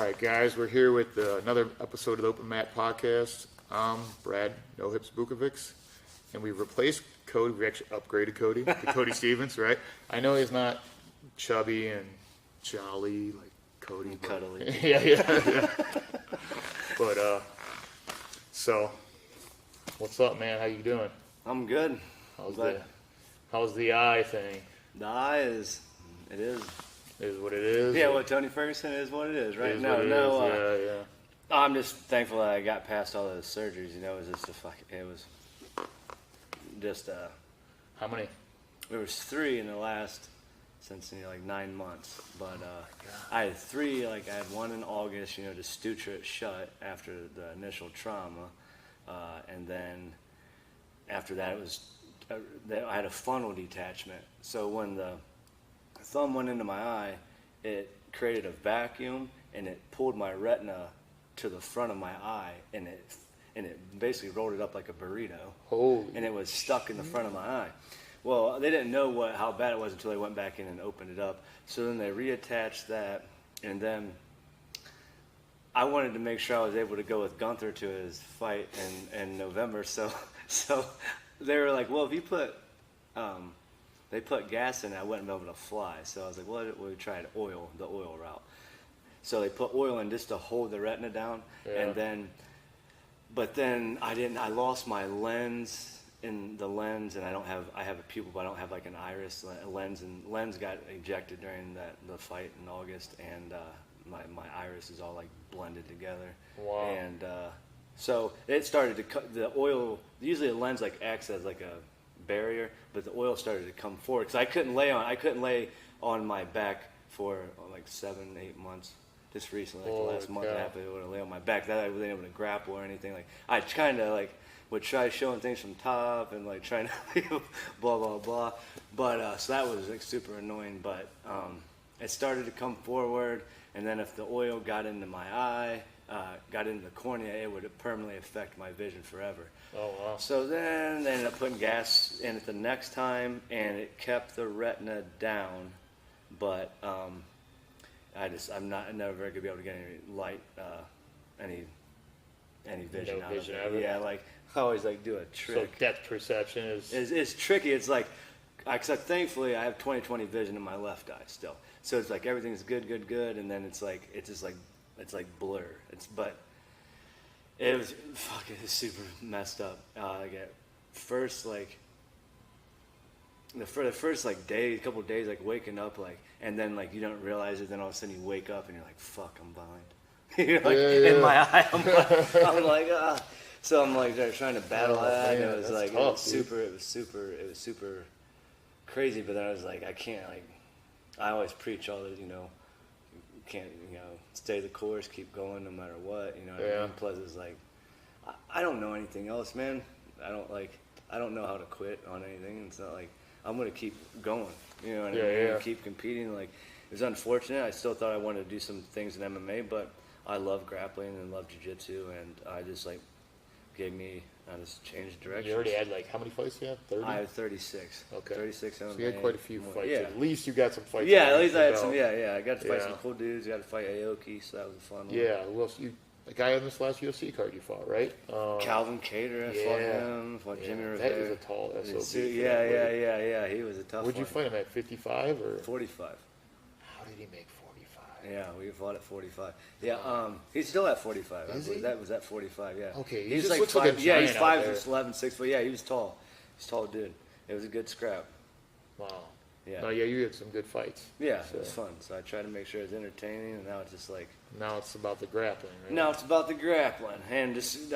right, guys, we're here with another episode of the Open Mat Podcast. I'm Brad No Hips Bukovics, and we replaced Cody. We actually upgraded Cody to Cody Stevens, right? I know he's not chubby and jolly like Cody, and cuddly. Yeah. But so, what's up, man? How you doing? I'm good. How's the eye thing? The eye is What it is. Yeah, what Tony Ferguson is what it is, right? Is No, what it no. is. Yeah. I'm just thankful that I got past all those surgeries. You know, it was just How many? There was 3 in the last since 9 months, but I had 3. Like I had one in August, to suture it shut after the initial trauma, and then after that it was I had a funnel detachment. So when the thumb went into my eye, it created a vacuum and it pulled my retina to the front of my eye, and it basically rolled it up like a burrito. Holy. And it was stuck in the front of my eye. Well, they didn't know how bad it was until they went back in and opened it up. So then they reattached that, and then I wanted to make sure I was able to go with Gunther to his fight in November. So they were like, well, if you they put gas in it, I wouldn't be able to fly. So I was like, well, we tried the oil route. So they put oil in just to hold the retina down, but then I lost my lens in the lens, and I have a pupil, but I don't have like an iris lens, and lens got ejected during the fight in August, and my iris is all like blended together. Wow. And so it started to cut the oil. Usually a lens like acts as like a barrier, but the oil started to come forward because I couldn't lay on my back for like 7-8 months. Just recently, like the last month and a half, I would lay on my back. That I wasn't able to grapple or anything. Like I kind of like would try showing things from top and like trying to blah blah blah. But so that was like super annoying. But it started to come forward, and then if the oil got into my eye, got into the cornea, it would permanently affect my vision forever. Oh wow. So then they ended up putting gas in it the next time, and it kept the retina down, but I'm never very good to be able to get any light, any vision out of it. Yeah, like I always like do a trick. So depth perception is it's tricky. It's like, because thankfully I have 20/20 vision in my left eye still, so it's like everything's good, and then it's just like blur. But it was super messed up. Like at first, like the first like couple of days, like waking up, like, and then like you don't realize it. Then all of a sudden you wake up and you're like, "Fuck, I'm blind." You're like in my eye, I'm like, ah. So I'm like trying to battle that. Man, and it was like tough, it was super crazy. But then I was like, I can't like. I always preach all this, you can't, stay the course, keep going no matter what, what I mean? Plus it's like, I don't know anything else, man. I don't know how to quit on anything. It's not like, I'm going to keep going, what I mean? Yeah. Keep competing. Like, it was unfortunate. I still thought I wanted to do some things in MMA, but I love grappling and love jiu-jitsu, and I just I just changed direction. You already had how many fights you had? 30? I had 36. Okay. 36 MMA. So you had quite a few fights. Yeah. At least you got some fights. Yeah, at least I had some. Yeah. I got to fight some Yeah. cool dudes. I got to fight Aoki, so that was a fun one. Yeah. Well, the guy on this last UFC card you fought, right? Calvin Cater, I fought him. Fought Jimmy That Rivera. is a tall SOB. Yeah. He was a tough one. Would you fight him at 55 or 45? How did he make 45? Yeah, we fought at 45. Yeah, he's still at 45. Is he? That was at 45. Yeah. Okay, He's just like looks 5. like a giant he's 5'11", out there. 6 foot. Yeah, he was tall. He's a tall dude. It was a good scrap. Wow. Yeah. No, you had some good fights. Yeah, So it was fun. So I tried to make sure it was entertaining, and now it's just like. Now it's about the grappling, right? Now it's about the grappling and just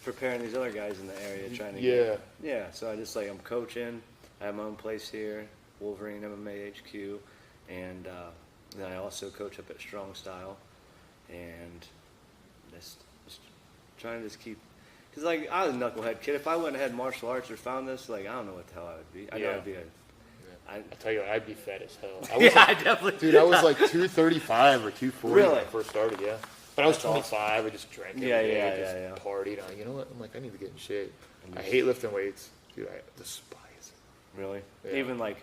preparing these other guys in the area, trying to. Yeah. So I'm coaching. I have my own place here, Wolverine MMA HQ, and then I also coach up at Strong Style, and just trying to just keep. Because I was a knucklehead kid. If I wouldn't have had martial arts or found this, I don't know what the hell I would be. I know I'd be I tell you, I'd be fat as hell. I definitely. Dude, I was like 235 or 240 Really? when I first started. Yeah, but I was That's 25. I just drank every day, just partied. You know what? I'm like, I need to get in shape. I hate lifting weights, dude. I despise it. Really? Yeah. Even like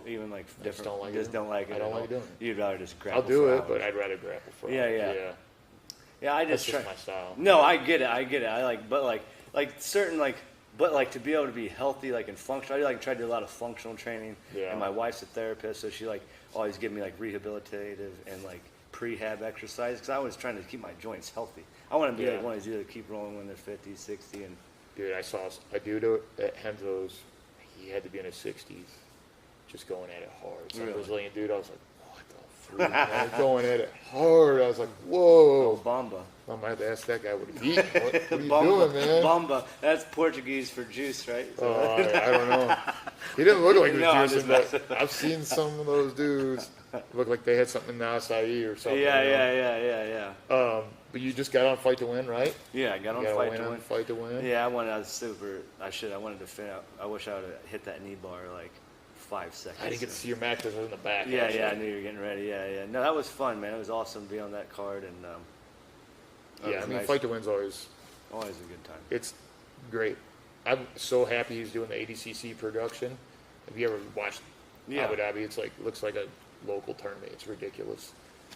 even like I different. don't like just it. don't like it. I at don't all. like doing it. You'd rather just grapple. I'll do for it, hours. but I'd rather grapple for Yeah, hours. yeah. Yeah, I That's just try. just my style. No, I get it. I like, but like certain but like to be able to be healthy, like in function. I like try to do a lot of functional training. Yeah. And my wife's a therapist, so she like always give me like rehabilitative and like prehab exercise because I was trying to keep my joints healthy. I want to be Yeah. like one of these that keep rolling when they're 50, 60, and Dude, I saw a dude at Henzo's. He had to be in his 60s, just going at it hard. Some Really? Brazilian dude. I was like, what the freak, man? Going at it hard. I was like, whoa. Bamba. I might have to ask that guy what he eat. What are you Bamba. doing, man? Bamba. That's Portuguese for juice, right? Oh, I don't know. He didn't look like he was No, I'm juicing, just but I've seen some of those dudes look like they had something in the acai or something. Yeah, you know? yeah. But you just got on Fight to Win, right? Yeah, I got You on gotta Fight win to on Win. Fight to Win. Yeah, I wanted to fin out. I wish I would have hit that knee bar like 5 seconds. I didn't get to see your match because I was in the back. Yeah, actually. yeah, I knew you were getting ready. Yeah. No, that was fun, man. It was awesome to be on that card, and it Yeah, was I mean, nice. Fight to Win's always, Always a good time. it's great. I'm so happy he's doing the ADCC production. Have you ever watched Yeah. Abu Dhabi? It's like, looks like a local tournament. It's ridiculous.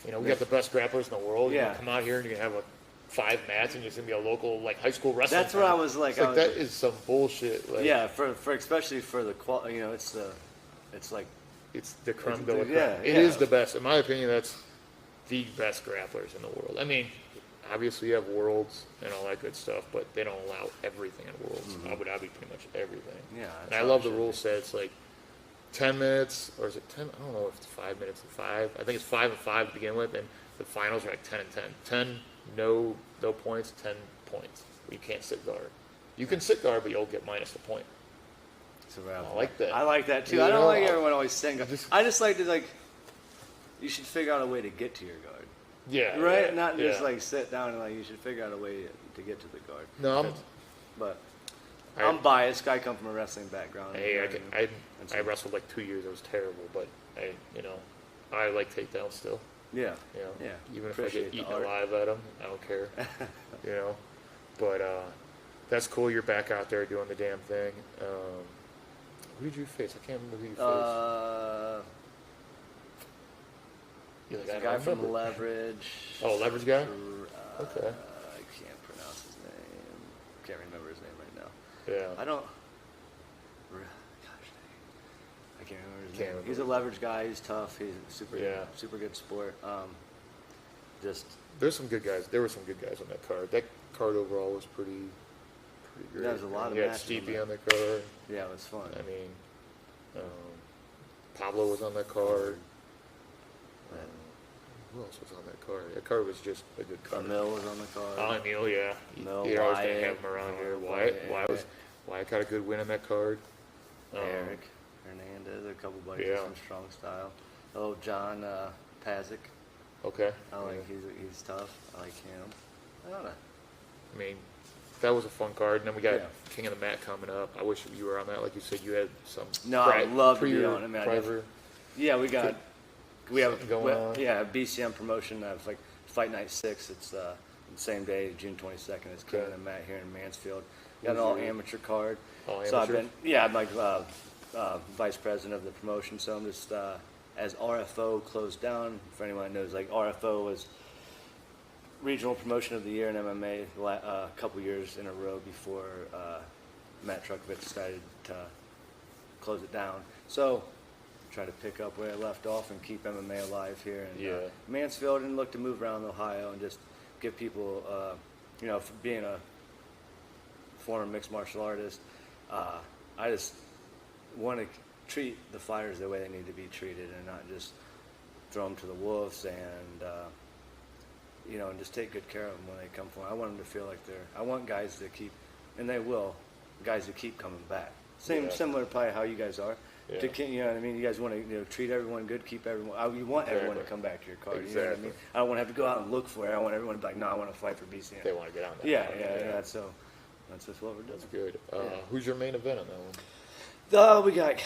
You know, we got the best grapplers in the world. You Yeah. can come out here and you can have a 5 match and it's going to be a local, like, high school wrestling That's what I tournament. was like. It's like, that is some bullshit. Like, Yeah, for especially for the you know, it's like it's the creme It's de la the- creme. yeah, It yeah. is the best. In my opinion, that's the best grapplers in the world. I mean, obviously you have Worlds and all that good stuff, but they don't allow everything in Worlds. Abu Dhabi, pretty much everything. Yeah, And that's I how love it the should rule be. set. It's like 10 minutes, or is it 10? I don't know if it's 5 minutes and 5. I think it's 5 and 5 to begin with, and the finals are like 10 and 10. 10, no points, 10 points. You can't sit guard. You can sit guard, but you'll get minus a point. So I like that. I like that too. You I don't know, like I- everyone always saying. I just like to you should figure out a way to get to your guard. Yeah. Right? yeah, Not just yeah. like sit down and you should figure out a way to get to the guard. No, But I- I'm biased. I come from a wrestling background. Hey, you know I, what can, mean? I wrestled like 2 years. It was terrible, but I like takedowns still. Yeah. You know, Yeah. even if I Appreciate get the eaten art. alive at them, I don't care. you know, but that's cool. You're back out there doing the damn thing. Who did you face? I can't remember who you faced. You're like, There's I a don't guy from remember. Leverage. Oh, Leverage guy. Okay. I can't pronounce his name. Can't remember his name right now. Yeah. I don't. Gosh, dang. I can't remember his Can't name. remember. He's a leverage guy. He's tough. He's Yeah. super good sport. Just There's some good guys. There were some good guys on that card. That card overall was pretty great. There was a lot of You had matches on Stipe that. on the card. yeah, it was fun. I mean, Pablo was on that card. Who else was on that card? That card was just a good card. Emil was on the card. Oh, Emil, yeah. Emil, You're always going to Wyatt. have him around here. Wyatt. Wyatt got a good win on that card. Eric Hernandez, a couple buddies Yeah. from Strong Style. Oh, John Pazik. Okay. I like he's tough. I like him. I don't know. I mean, that was a fun card. And then we got Yeah. King of the Mat coming up. I wish you were on that. Like you said, you had some. No, I'd love to be on it. I mean, I private. Yeah, we have Something going on? Yeah, BCM promotion of like Fight Night 6. It's the same day, June 22nd. It's King Okay. and Matt here in Mansfield. Got an all amateur card. All So I've amateur? been I'm like vice president of the promotion. So I'm just as RFO closed down. For anyone who knows, like RFO was regional promotion of the year in MMA a couple years in a row before Matt Trukovich decided to close it down. So try to pick up where I left off and keep MMA alive here in Yeah. Mansfield, and look to move around Ohio and just give people, for being a former mixed martial artist, I just want to treat the fighters the way they need to be treated and not just throw them to the wolves and just take good care of them when they come for. I want them to feel like I want guys to keep, and they will, guys to keep coming back. Yeah. Similar to probably how you guys are. Yeah. You know what I mean? You guys want to treat everyone good, keep everyone. You want everyone to Exactly. come back to your card. You know what I Exactly. mean? I don't want to have to go out and look for it. I want everyone to be like, no, I want to fight for BCM. They want to get on that. Yeah, card. yeah. So that's just what we're doing. That's good. Yeah. Who's your main event on that one? We got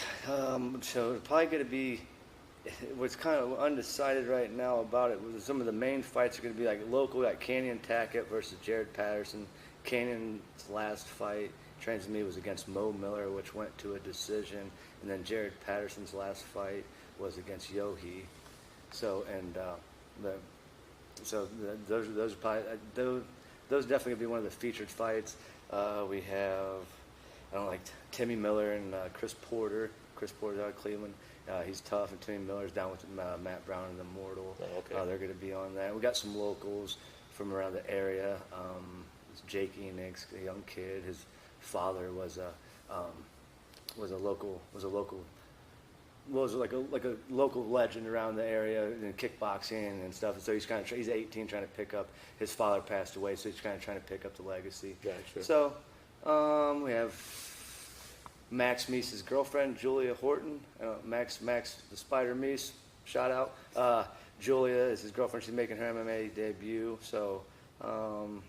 so it's probably going to be what's kind of undecided right now about it. Some of the main fights are going to be like local. We got Canyon Tackett versus Jared Patterson. Canyon's last fight, trains with me was against Mo Miller, which went to a decision, and then Jared Patterson's last fight was against Yohi. So those are probably those definitely gonna be one of the featured fights. We have Timmy Miller and Chris Porter. Chris Porter's out of Cleveland. He's tough, and Timmy Miller's down with Matt Brown and the Immortal. Oh, okay. They're going to be on that. We got some locals from around the area. Jake Enix, a young kid. His father was a local legend around the area in kickboxing and stuff. So he's he's 18, trying to pick up. His father passed away, so he's kind of trying to pick up the legacy. Gotcha. So we have Max Meese's girlfriend, Julia Horton. Max the Spider Meese, shout out. Julia is his girlfriend. She's making her MMA debut. So to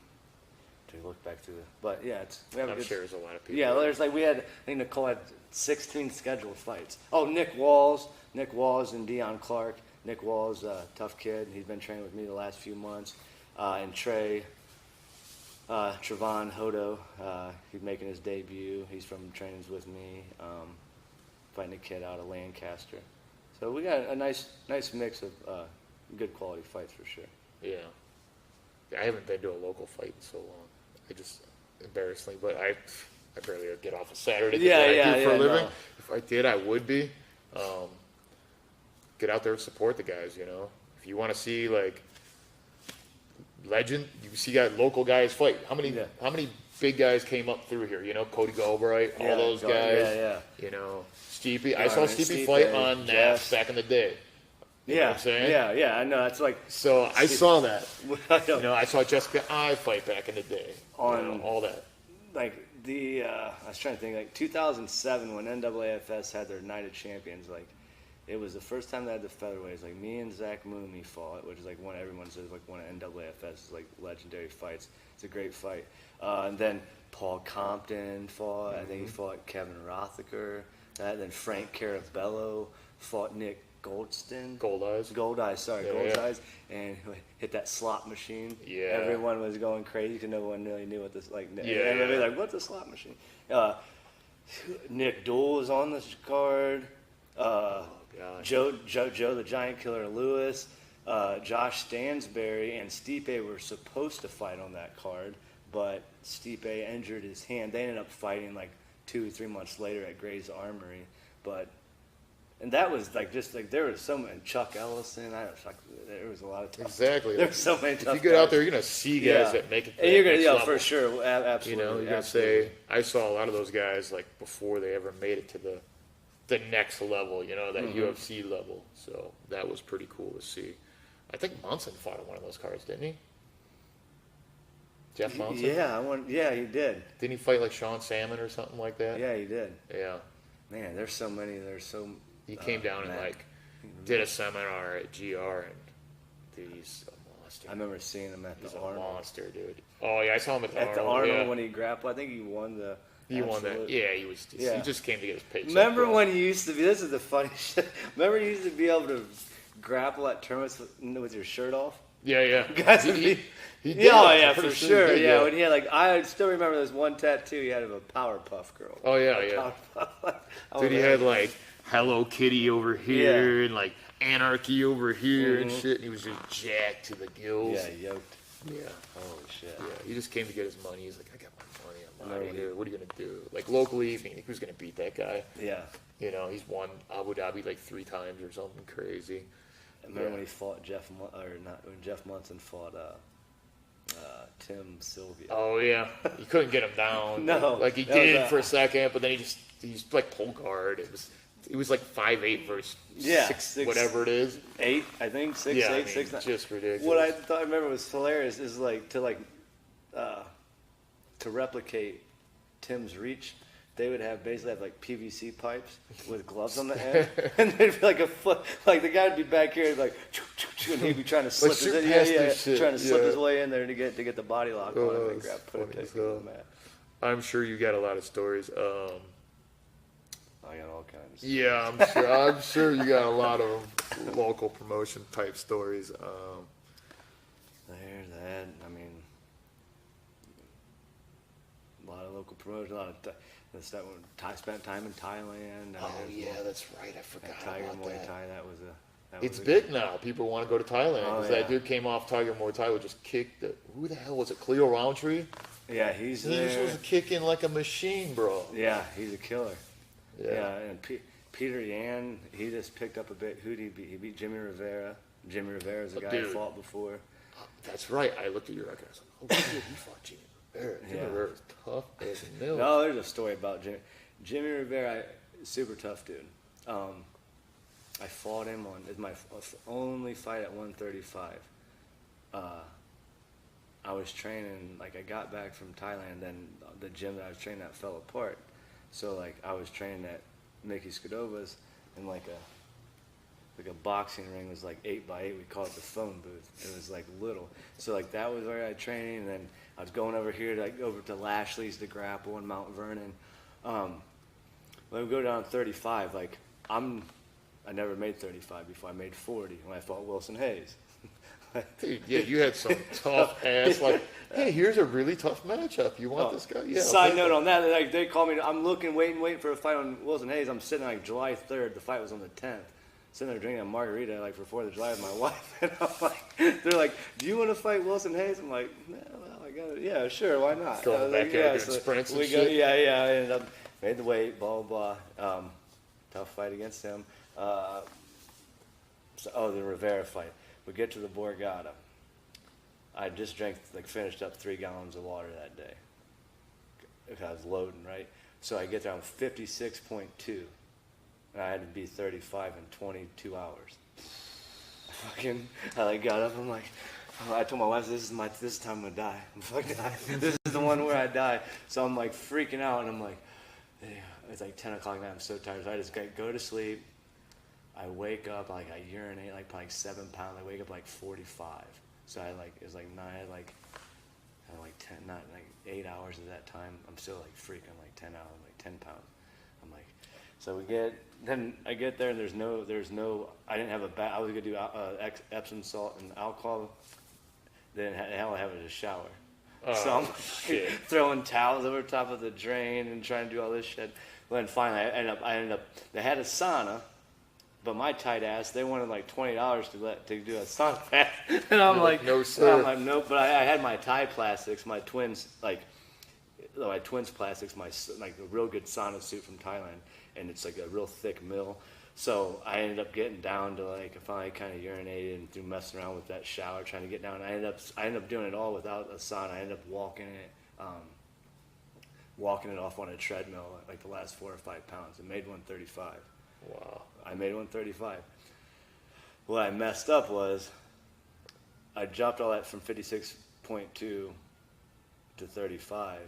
look back through but yeah, I'm sure there's a lot of people. Yeah, I think Nicole had 16 scheduled fights. Oh, Nick Walls and Deion Clark. Nick Walls, tough kid. He's been training with me the last few months. And Trevon Hodo, he's making his debut. He's from trainings with me, fighting a kid out of Lancaster. So we got a nice mix of good quality fights for sure. Yeah. I haven't been to a local fight in so long. I just, embarrassingly, but I barely get off a Saturday. For a living. No. If I did, I would be. Get out there and support the guys, you know. If you want to see, legend, you see local guys fight. How many big guys came up through here? You know, Cody Galbraith, all those guys. Yeah. You know, Stipe. I saw Stipe fight on NAS back in the day. You know what I'm saying? Yeah, I know. It's so I saw that. I saw Jessica I fight back in the day. On all that. I was trying to think, 2007 when NAAFS had their Night of Champions, it was the first time they had the featherweights. Me and Zach Mooney fought, which is one everyone says one of NAAFS's legendary fights. It's a great fight. And then Paul Compton fought. I think he fought Kevin Rothaker. Then Frank Carabello fought Nick Goldstein. Goldeyes, and hit that slot machine. Yeah. Everyone was going crazy because no one really knew what this Everybody was what's a slot machine? Nick Dool was on this card. Joe the Giant Killer Lewis, Josh Stansberry, and Stipe were supposed to fight on that card, but Stipe injured his hand. They ended up fighting 2-3 months later at Gray's Armory, and that was there was so many. Chuck Ellison, there was a lot of tough. Exactly. There were so many tough. If you get out there, you're gonna see guys that make it. And you're gonna, for sure, absolutely. You're gonna say, I saw a lot of those guys before they ever made it to the next level. That UFC level. So that was pretty cool to see. I think Monson fought on one of those cards, didn't he? Jeff Monson? Yeah, he did. Didn't he fight Sean Salmon or something like that? Yeah, he did. Yeah. Man, there's so many. He came down and did a seminar at GR, and dude, he's a monster. I remember seeing him at the Arnold. He's a monster, dude. Oh yeah, I saw him at the Arnold. At the Arnold when he grappled. I think he won the. He won that. Yeah, he was. He just came to get his paycheck. Remember when he used to be? This is the funny shit. Remember he used to be able to grapple at tournaments with your shirt off. Yeah. Guys, he did. For sure. Yeah, when he had I still remember this one tattoo he had of a Powerpuff Girl. Oh yeah. Dude, he had Hello Kitty over here and Anarchy over here and shit. And he was just jacked to the gills. Yeah, yoked. Yeah. Holy shit. Yeah, he just came to get his money. He's like, I got my money. I'm out of here. What are you gonna do? Locally, you think who's gonna beat that guy? Yeah. He's won Abu Dhabi 3 times or something crazy. I remember when he fought when Jeff Munson fought Tim Sylvia. Oh yeah, he couldn't get him down. No, he did for a second, but then he's pull guard. It was 5'8" versus 6 whatever it is. 8, I think 6'8", 6'9". Just ridiculous. What I remember was hilarious is to replicate Tim's reach. They would basically have PVC pipes with gloves on the end, and they'd be a foot. The guy would be back here, and he'd be trying to slip his way in there to get the body lock on him and put it on the mat. I'm sure you got a lot of stories. I got all kinds. Yeah, I'm sure you got a lot of local promotion type stories. There's that. I mean, a local promotion, a lot of stuff. Spent time in Thailand. Oh yeah, that's right. I forgot Tiger about Muay that. Thai. It's big now. People want to go to Thailand Oh, because yeah. that dude came off Tiger Muay Thai, would just kick the. Who the hell was it? Cleo Roundtree. Yeah, he's He was there. supposed to kick in like a machine, bro. Yeah, he's a killer. Yeah. Yeah, and Peter Yan, he just picked up a bit. Who did he beat? He beat Jimmy Rivera. Jimmy Rivera's the guy dude. I fought before. That's right. I looked at your record. I was like, oh shit, he fought Jimmy Rivera. Jimmy Yeah. Rivera's tough as a nail. No, there's a story about Jimmy Rivera. Super tough dude. I fought him it's my only fight at 135. I was training, like I got back from Thailand, then the gym that I was training at fell apart. So like I was training at Mickey Scadova's, and like a boxing ring was like 8x8. We called it the phone booth. It was like little. So like that was where I trained, and then I was going over here over to Lashley's to grapple in Mount Vernon. When we go down 35, like I never made 35 before. I made 40 when I fought Wilson Hayes. Dude, yeah, you had some tough ass. Like, hey, here's a really tough matchup. You want this guy? Yeah. Side note on that, like they called me. I'm waiting for a fight on Wilson Hayes. I'm sitting like July 3rd. The fight was on the 10th. Sitting there drinking a margarita like for 4th of July with my wife, and I'm like, they're like, "Do you want to fight Wilson Hayes?" I'm like, "No, well, I got it. Yeah, sure, why not?" Going I was back like, there yeah, doing so sprints and we shit. I ended up made the weight, blah blah blah. Tough fight against him. The Rivera fight. We get to the Borgata. I just finished up 3 gallons of water that day. I was loading, right? So I get there, I'm 56.2. And I had to be 35 in 22 hours. I got up, I'm like, I told my wife, this is time I'm gonna die. I'm fucking dying. This is the one where I die. So I'm like freaking out, and I'm like, yeah. It's like 10 o'clock now, I'm so tired. So I just go to sleep. I wake up, I urinate probably 7 pounds. I wake up 45. So it was 9, I had 10, not 8 hours of that time. I'm still freaking 10 hours, 10 pounds. I'm like, so I get there and there's no, I didn't have I was gonna do Epsom salt and alcohol. Then all I have is a shower. So I'm throwing towels over top of the drain and trying to do all this shit. Well, then finally I ended up, they had a sauna. But my tight ass, they wanted $20 to do a sauna bath, and I'm like, no sir. I'm like, nope. But I had my Thai plastics, my twins plastics, my a real good sauna suit from Thailand, and it's a real thick mill. So I ended up getting down to I finally kind of urinated and through messing around with that shower, trying to get down. I ended up doing it all without a sauna. I ended up walking it off on a treadmill the last 4 or 5 pounds. It made 135. Wow. I made 135. What I messed up was I dropped all that from 56.2 to 35,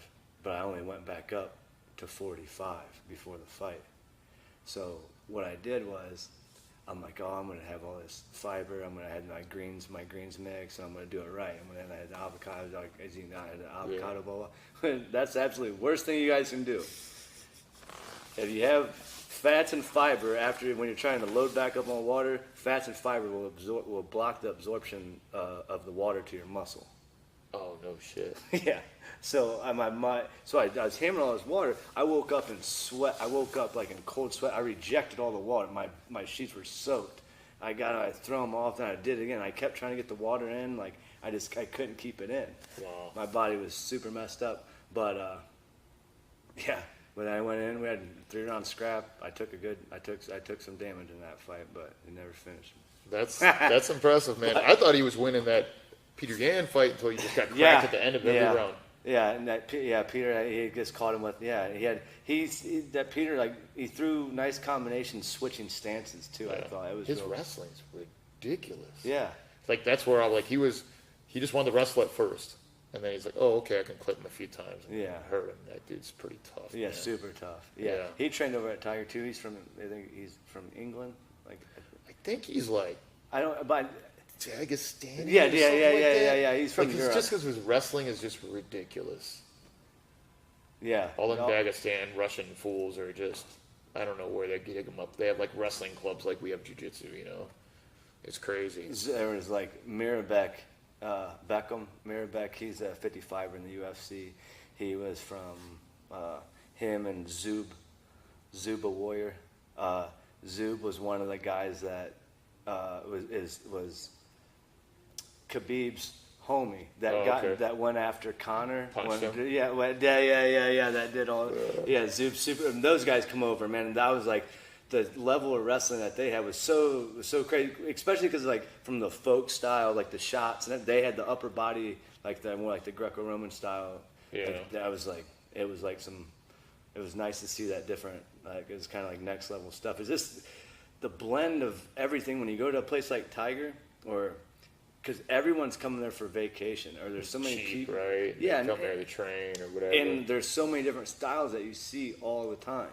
but I only went back up to 45 before the fight. So what I did was I'm like, oh, I'm going to have all this fiber. I'm going to have my greens mix, and I'm going to do it right. I'm going to have the avocado, as you know, the avocado bowl. That's the absolute worst thing you guys can do. If you have fats and fiber when you're trying to load back up on water, fats and fiber will block the absorption of the water to your muscle. Oh no shit. Yeah. So I was hammering all this water. I woke up in sweat. I woke up in cold sweat. I rejected all the water. My sheets were soaked. I threw them off, and I did it again. I kept trying to get the water in. I couldn't keep it in. Wow. My body was super messed up. But yeah. When I went in, we had 3-round scrap. I took some damage in that fight, but it never finished. That's impressive, man. I thought he was winning that Peter Yan fight until he just got cracked at the end of every round. Yeah, and Peter, he just caught him with Peter he threw nice combinations, switching stances too. Yeah. I thought it was his wrestling's ridiculous. Yeah, that's where I'm he just wanted to wrestle at first. And then he's like, oh, okay, I can clip him a few times. And hurt him. That dude's pretty tough. Yeah, man. Super tough. Yeah. He trained over at Tiger too. I think he's from England. I think he's I don't, but Dagestani. Yeah. He's from Europe. Just because his wrestling is just ridiculous. Yeah. All in Dagestan, Russian fools are just, I don't know where they get them up. They have wrestling clubs like we have jiu-jitsu, It's crazy. There was Mirabek. Beckham, Mirabek, he's a 55er in the UFC. He was from him and Zub a warrior. Zub was one of the guys that was Khabib's homie that went after Conor. Punched him. Yeah, that did all. Yeah, Zub super. And those guys come over, man. And that was like the level of wrestling that they had was so crazy, especially because like from the folk style, like the shots, and they had the upper body like the more like the Greco-Roman style. Yeah, like, that was like it was like some. It was nice to see that different. Like it was kind of like next level stuff. Is this the blend of everything when you go to a place like Tiger or? Because everyone's coming there for vacation, or there's so many people, right? Yeah, they come there to train or whatever. And there's so many different styles that you see all the time.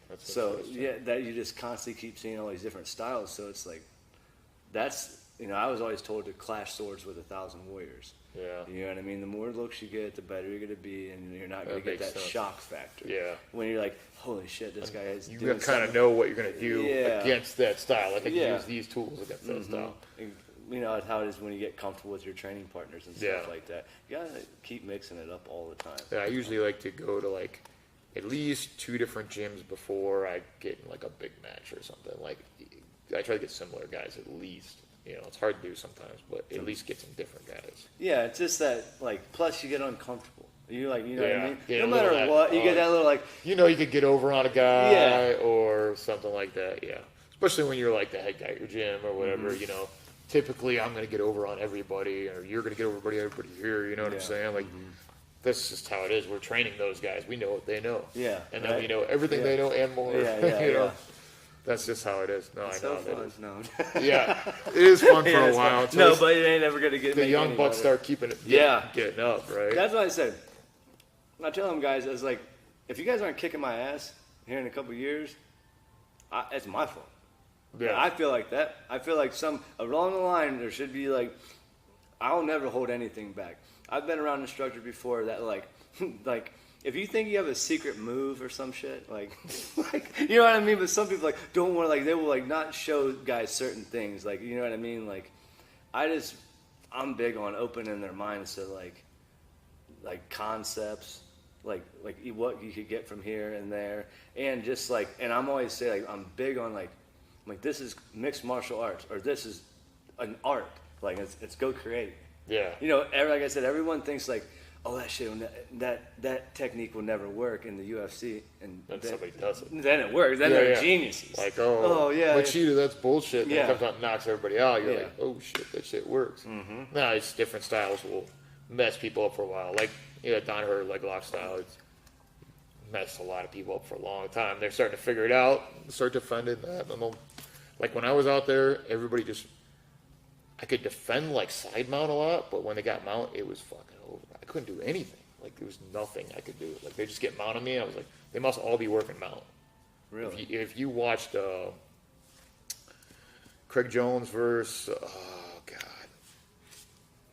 That's so yeah, that you just constantly keep seeing all these different styles. So it's like, that's I was always told to clash swords with 1,000 warriors. Yeah. You know what I mean? The more looks you get, the better you're going to be, and you're not going to get that shock factor. Yeah. When you're like, holy shit, this guy is. You kind of know what you're going to do against that style. Like I can use these tools against that style. You know how it is when you get comfortable with your training partners and stuff like that. You gotta keep mixing it up all the time. Yeah, I usually like to go to like at least 2 different gyms before I get in like a big match or something. Like I try to get similar guys at least. It's hard to do sometimes, but at least get some different guys. Yeah, it's just that like. Plus, you get uncomfortable. You like, you know what I mean? Yeah, no matter what, you get that little like. You could get over on a guy or something like that. Yeah, especially when you're like the head guy at your gym or whatever. Typically, I'm going to get over on everybody, or you're going to get over everybody here. You know what I'm saying? Like, that's just how it is. We're training those guys. We know what they know. Yeah. And then we know everything they know and more. Yeah. That's just how it is. No, it's I know so that fun. is. No. Yeah, it is fun for a while. No, but it ain't ever going to get the young bucks start keeping it. Getting up, right? That's what I said. I tell them guys, I was like, if you guys aren't kicking my ass here in a couple years, it's my fault. Yeah, I feel like that. I feel like along the line there should be like, I'll never hold anything back. I've been around instructors before that like if you think you have a secret move or some shit like you know what I mean. But some people like don't want they will like not show guys certain things like you know what I mean. Like I'm big on opening their minds to like concepts. Like what you could get from here and there, and just and I'm always say I'm big on like this is mixed martial arts, or this is an art. Like it's go create. Yeah. Like I said, everyone thinks oh that shit, that technique will never work in the UFC, and then somebody does it. Then it works. Then they're geniuses. Like Machida, that's bullshit. And then comes out and knocks everybody out. You're like, oh shit, that shit works. Mm-hmm. Nah, it's different styles will mess people up for a while. Like Don Hurd leg lock style. It's messed a lot of people up for a long time. They're starting to figure it out, start defending that. And like when I was out there, everybody I could defend side mount a lot, but when they got mount, it was fucking over. I couldn't do anything. Like there was nothing I could do. Like they just get mount on me. I was like, they must all be working mount. Really? If you watched Craig Jones versus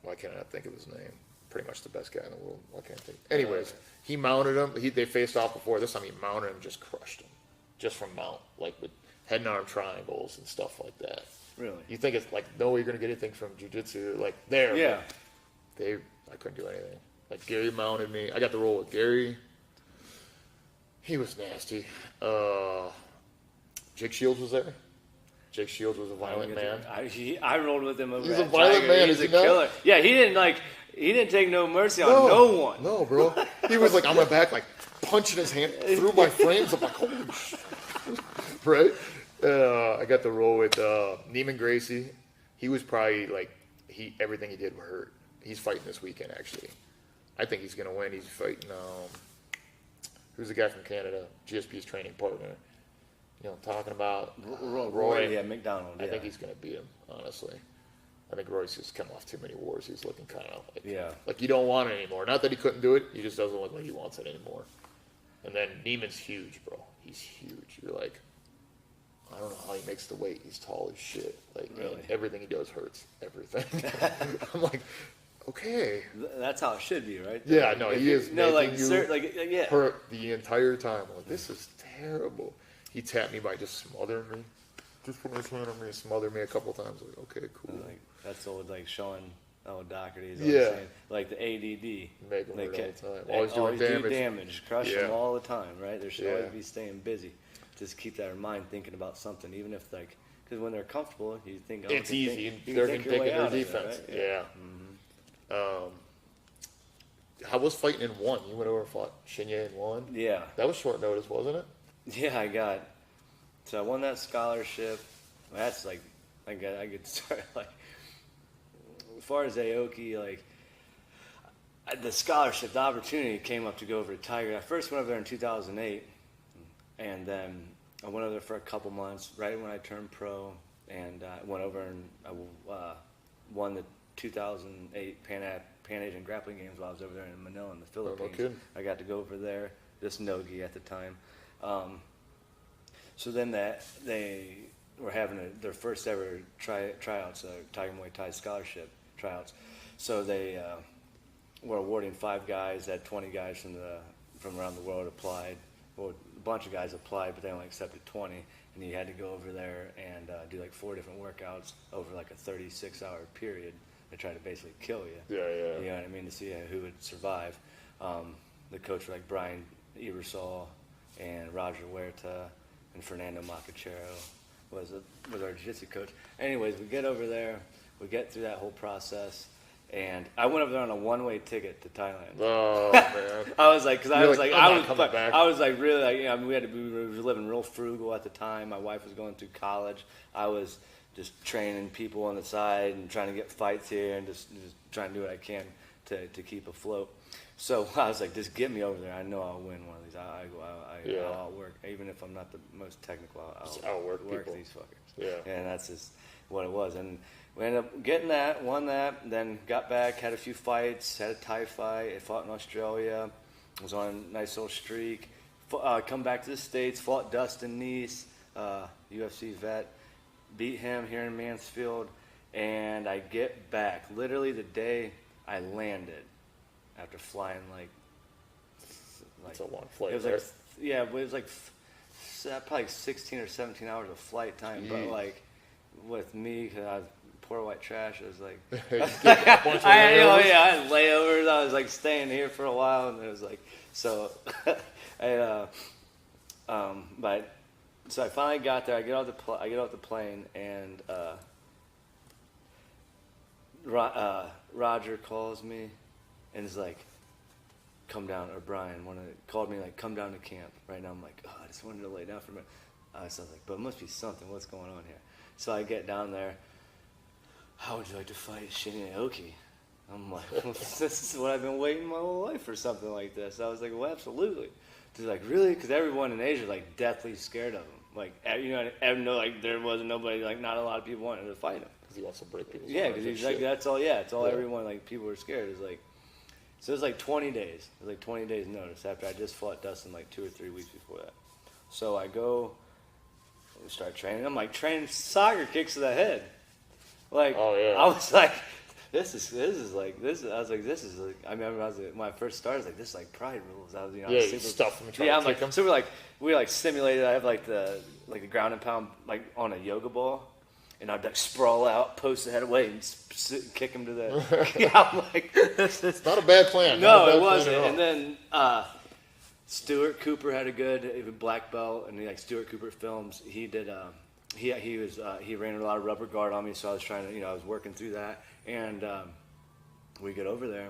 why can't I not think of his name? Pretty much the best guy in the world. Why can't I think? Anyways, he mounted him. They faced off before. This time he mounted him, just crushed him, just from mount, with head and arm triangles and stuff like that. Really? You think it's no way you're gonna get anything from jiu-jitsu there? Yeah. I couldn't do anything. Like Gary mounted me. I got the roll with Gary. He was nasty. Jake Shields was there. Jake Shields was a violent man. I rolled with him over He's a violent man. He's a killer. Yeah, he didn't take no mercy on no one. No, bro. He was on my back, punching his hand through my frames. I'm like, holy shit. Right? I got the roll with Neiman Gracie. He was probably everything he did hurt. He's fighting this weekend, actually. I think he's going to win. He's fighting, who's the guy from Canada? GSP's training partner. I'm talking about Roy. Yeah, McDonald. I think he's going to beat him, honestly. I think Roy's just come off too many wars. He's looking kind of like you don't want it anymore. Not that he couldn't do it. He just doesn't look like he wants it anymore. And then Neiman's huge, bro. He's huge. You're like, I don't know how he makes the weight. He's tall as shit. Really? Everything he does hurts. Everything. I'm like, okay. That's how it should be, right? Yeah, no, he is making you yeah. hurt the entire time. I'm like, this is terrible. He tapped me by just smothering me. Just put his hand on me and smothered me a couple times. Like, okay, cool. That's old, Sean Oh, Doherty's. Yeah. Like the ADD. Make them They hurt all the time. they Always doing do damage. damage. Crush Yeah. them all the time, right? They should Yeah. always be staying busy. Just keep their mind thinking about something, even if because when they're comfortable, you think It's you easy. Think, you They're think your thinking way their out of it, defense. right? Yeah. How was fighting in one? You went over and fought Shinya in one? Yeah. That was short notice, wasn't it? Yeah, so I won that scholarship. That's like, I could start like, as far as Aoki, like, the scholarship, the opportunity came up to go over to Tiger. I first went over there in 2008, and then I went over there for a couple months, right when I turned pro, and I went over and I won the 2008 Pan Asian Grappling Games while I was over there in Manila in the Philippines. kidding. I got to go over there, just no-gi at the time. So then they were having their first ever tryouts, Tiger Muay Thai scholarship tryouts. So they were awarding 5 guys, had 20 guys from around the world applied. Well, a bunch of guys applied, but they only accepted 20. And you had to go over there and do like 4 different workouts over like a 36-hour period. They try to basically kill you. Yeah, yeah. You know what I mean? To see who would survive. The coach were like Brian Ebersol and Roger Huerta and Fernando Macachero was our jiu-jitsu coach. Anyways, we get over there. We get through that whole process. And I went over there on a one-way ticket to Thailand. Oh, man. I was like, I'm not coming back. I was like really, like, you know, I mean, we were living real frugal at the time. My wife was going through college. I was just training people on the side and trying to get fights here and just trying to do what I can to keep afloat. So I was like, just get me over there. I know I'll win one of these. I'll work, even if I'm not the most technical. I'll work these fuckers. Yeah. And that's just what it was. And we ended up getting that, won that, then got back, had a few fights, had a Thai fight, I fought in Australia, was on a nice little streak. Come back to the States, fought Dustin Neese, UFC vet, beat him here in Mansfield, and I get back literally the day I landed after flying like It's a long flight, it was right? like, yeah, but it was like probably 16 or 17 hours of flight time, but Jeez. like with me, because I was poor white trash, I was like, A bunch of I layovers? had layovers. I was like staying here for a while, and it was like so. But so I finally got there. I get off the plane, and Roger calls me, and is like, "Come down," or Brian called me like, "Come down to camp right now." I'm like, "Oh, I just wanted to lay down for a minute." So I was like, "But it must be something. What's going on here?" So I get down there. How would you like to fight Shinya Aoki? I'm like, well, this is what I've been waiting my whole life for, something like this. I was like, well, absolutely. They're like, really? Because everyone in Asia is like deathly scared of him. Like, you know, like there wasn't nobody, like not a lot of people wanted to fight him. Because he wants to break people's Yeah, arms because and he's like, shit. that's all. Yeah, it's all. Yeah. Everyone, like people were scared. It was like, so it was like 20 days. It was like 20 days notice after I just fought Dustin like 2 or 3 weeks before that. So I go, start training. I'm like training soccer kicks to the head. Like, Oh, yeah. I was like, this is like. I was like, this is like. I remember when I first started, I was like, this is like Pride rules. I was, you know, Yeah, I you was super, stuff them and try yeah, to I'm kick like, them. so we like simulated. I have like the ground and pound like on a yoga ball, and I'd like sprawl out, post the head away, and kick him to the. Yeah, I'm like, this is Not a bad plan. no, Not a bad it plan wasn't. at all. And then Stuart Cooper had a good black belt, and like Stuart Cooper Films, he did. He ran a lot of rubber guard on me, so I was trying to, you know, I was working through that, and we get over there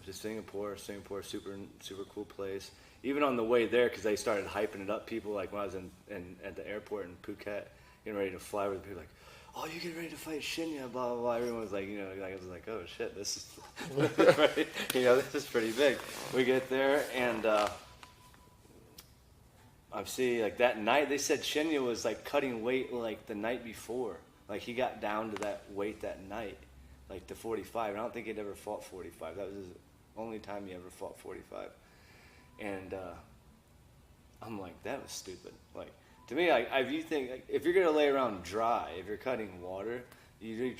to Singapore, super cool place. Even on the way there, because they started hyping it up, people like when I was at the airport in Phuket, getting ready to fly, with people like, oh, you getting ready to fight Shinya, blah, blah, blah. Everyone was like, you know, I was like, oh, shit, this is, pretty, you know, this is pretty big. We get there, and I see, like, that night, they said Shinya was, like, cutting weight, like, the night before. Like, he got down to that weight that night, like, to 45. I don't think he'd ever fought 45. That was his only time he ever fought 45. And I'm like, that was stupid. Like, to me, like, if you think, like, if you're going to lay around dry, if you're cutting water, you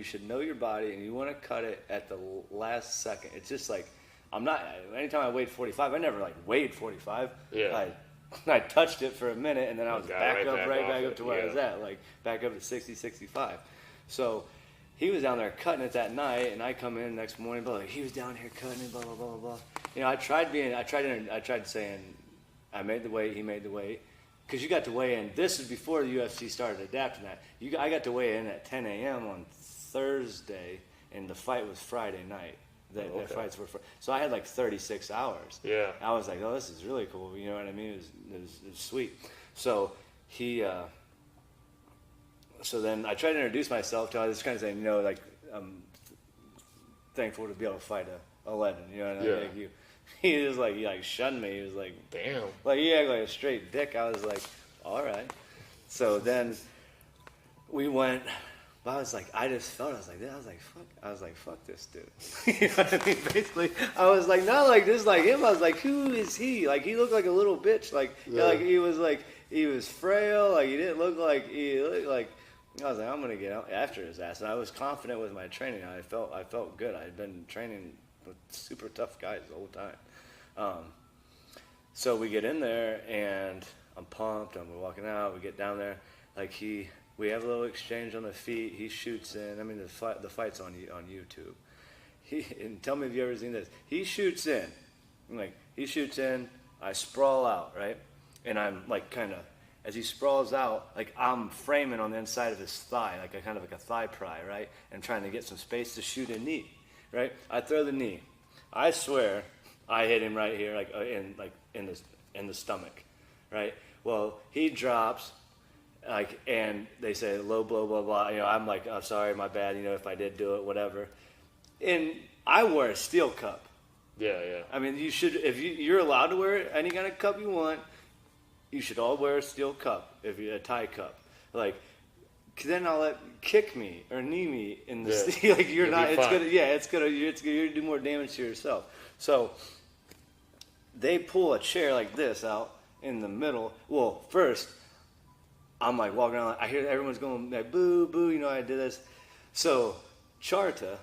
should know your body, and you want to cut it at the last second. It's just like, anytime I weighed 45, I never, like, weighed 45. Yeah. I touched it for a minute, and then I was Got back right up off to where I it, was at, like back up to 60, 65. So he was down there cutting it that night, and I come in next morning, but like, he was down here cutting it, blah blah blah blah. You know, I tried saying, I made the weight, he made the weight, because you got to weigh in. This is before the UFC started adapting that. I got to weigh in at 10 a.m. on Thursday, and the fight was Friday night. The fights were so I had like 36 hours. Yeah. I was like, oh, this is really cool. You know what I mean? It was sweet. So he. So then I tried to introduce myself to him. I was kind of saying, you know, like, I'm thankful to be able to fight a legend. You know what I mean? Like, he was like, he like shunned me. He was like, damn. Like, he acted like a straight dick. I was like, all right. So then we went. I was like, I was like, fuck this dude. You know what I mean? Basically, I was like, not like this, like him. I was like, who is he? Like, he looked like a little bitch. Like he was frail. Like, he didn't look like he looked like. I was like, I'm gonna get out after his ass, and I was confident with my training. I felt good. I had been training with super tough guys the whole time. So we get in there, and I'm pumped. I'm walking out. We get down there, like we have a little exchange on the feet. He shoots in. I mean, the fight's on YouTube. And tell me if you've ever seen this. He shoots in. He shoots in. I sprawl out, right? And I'm like kind of, as he sprawls out, like I'm framing on the inside of his thigh, like a kind of like a thigh pry, right? And trying to get some space to shoot a knee, right? I throw the knee. I swear I hit him right here, in the stomach, right? Well, he drops. And they say low blow, blah blah. You know, I'm like, I'm sorry, my bad. You know, if I did do it, whatever. And I wear a steel cup. Yeah. I mean, you should, if you're allowed to wear any kind of cup you want, you should all wear a steel cup, if you're a tie cup. Like, then I'll let kick me or knee me in the steel. Like, you're not. It's gonna do more damage to yourself. So they pull a chair like this out in the middle. Well, first, I'm like walking around, I hear everyone's going like, boo, boo, you know, I did this. So, Charta,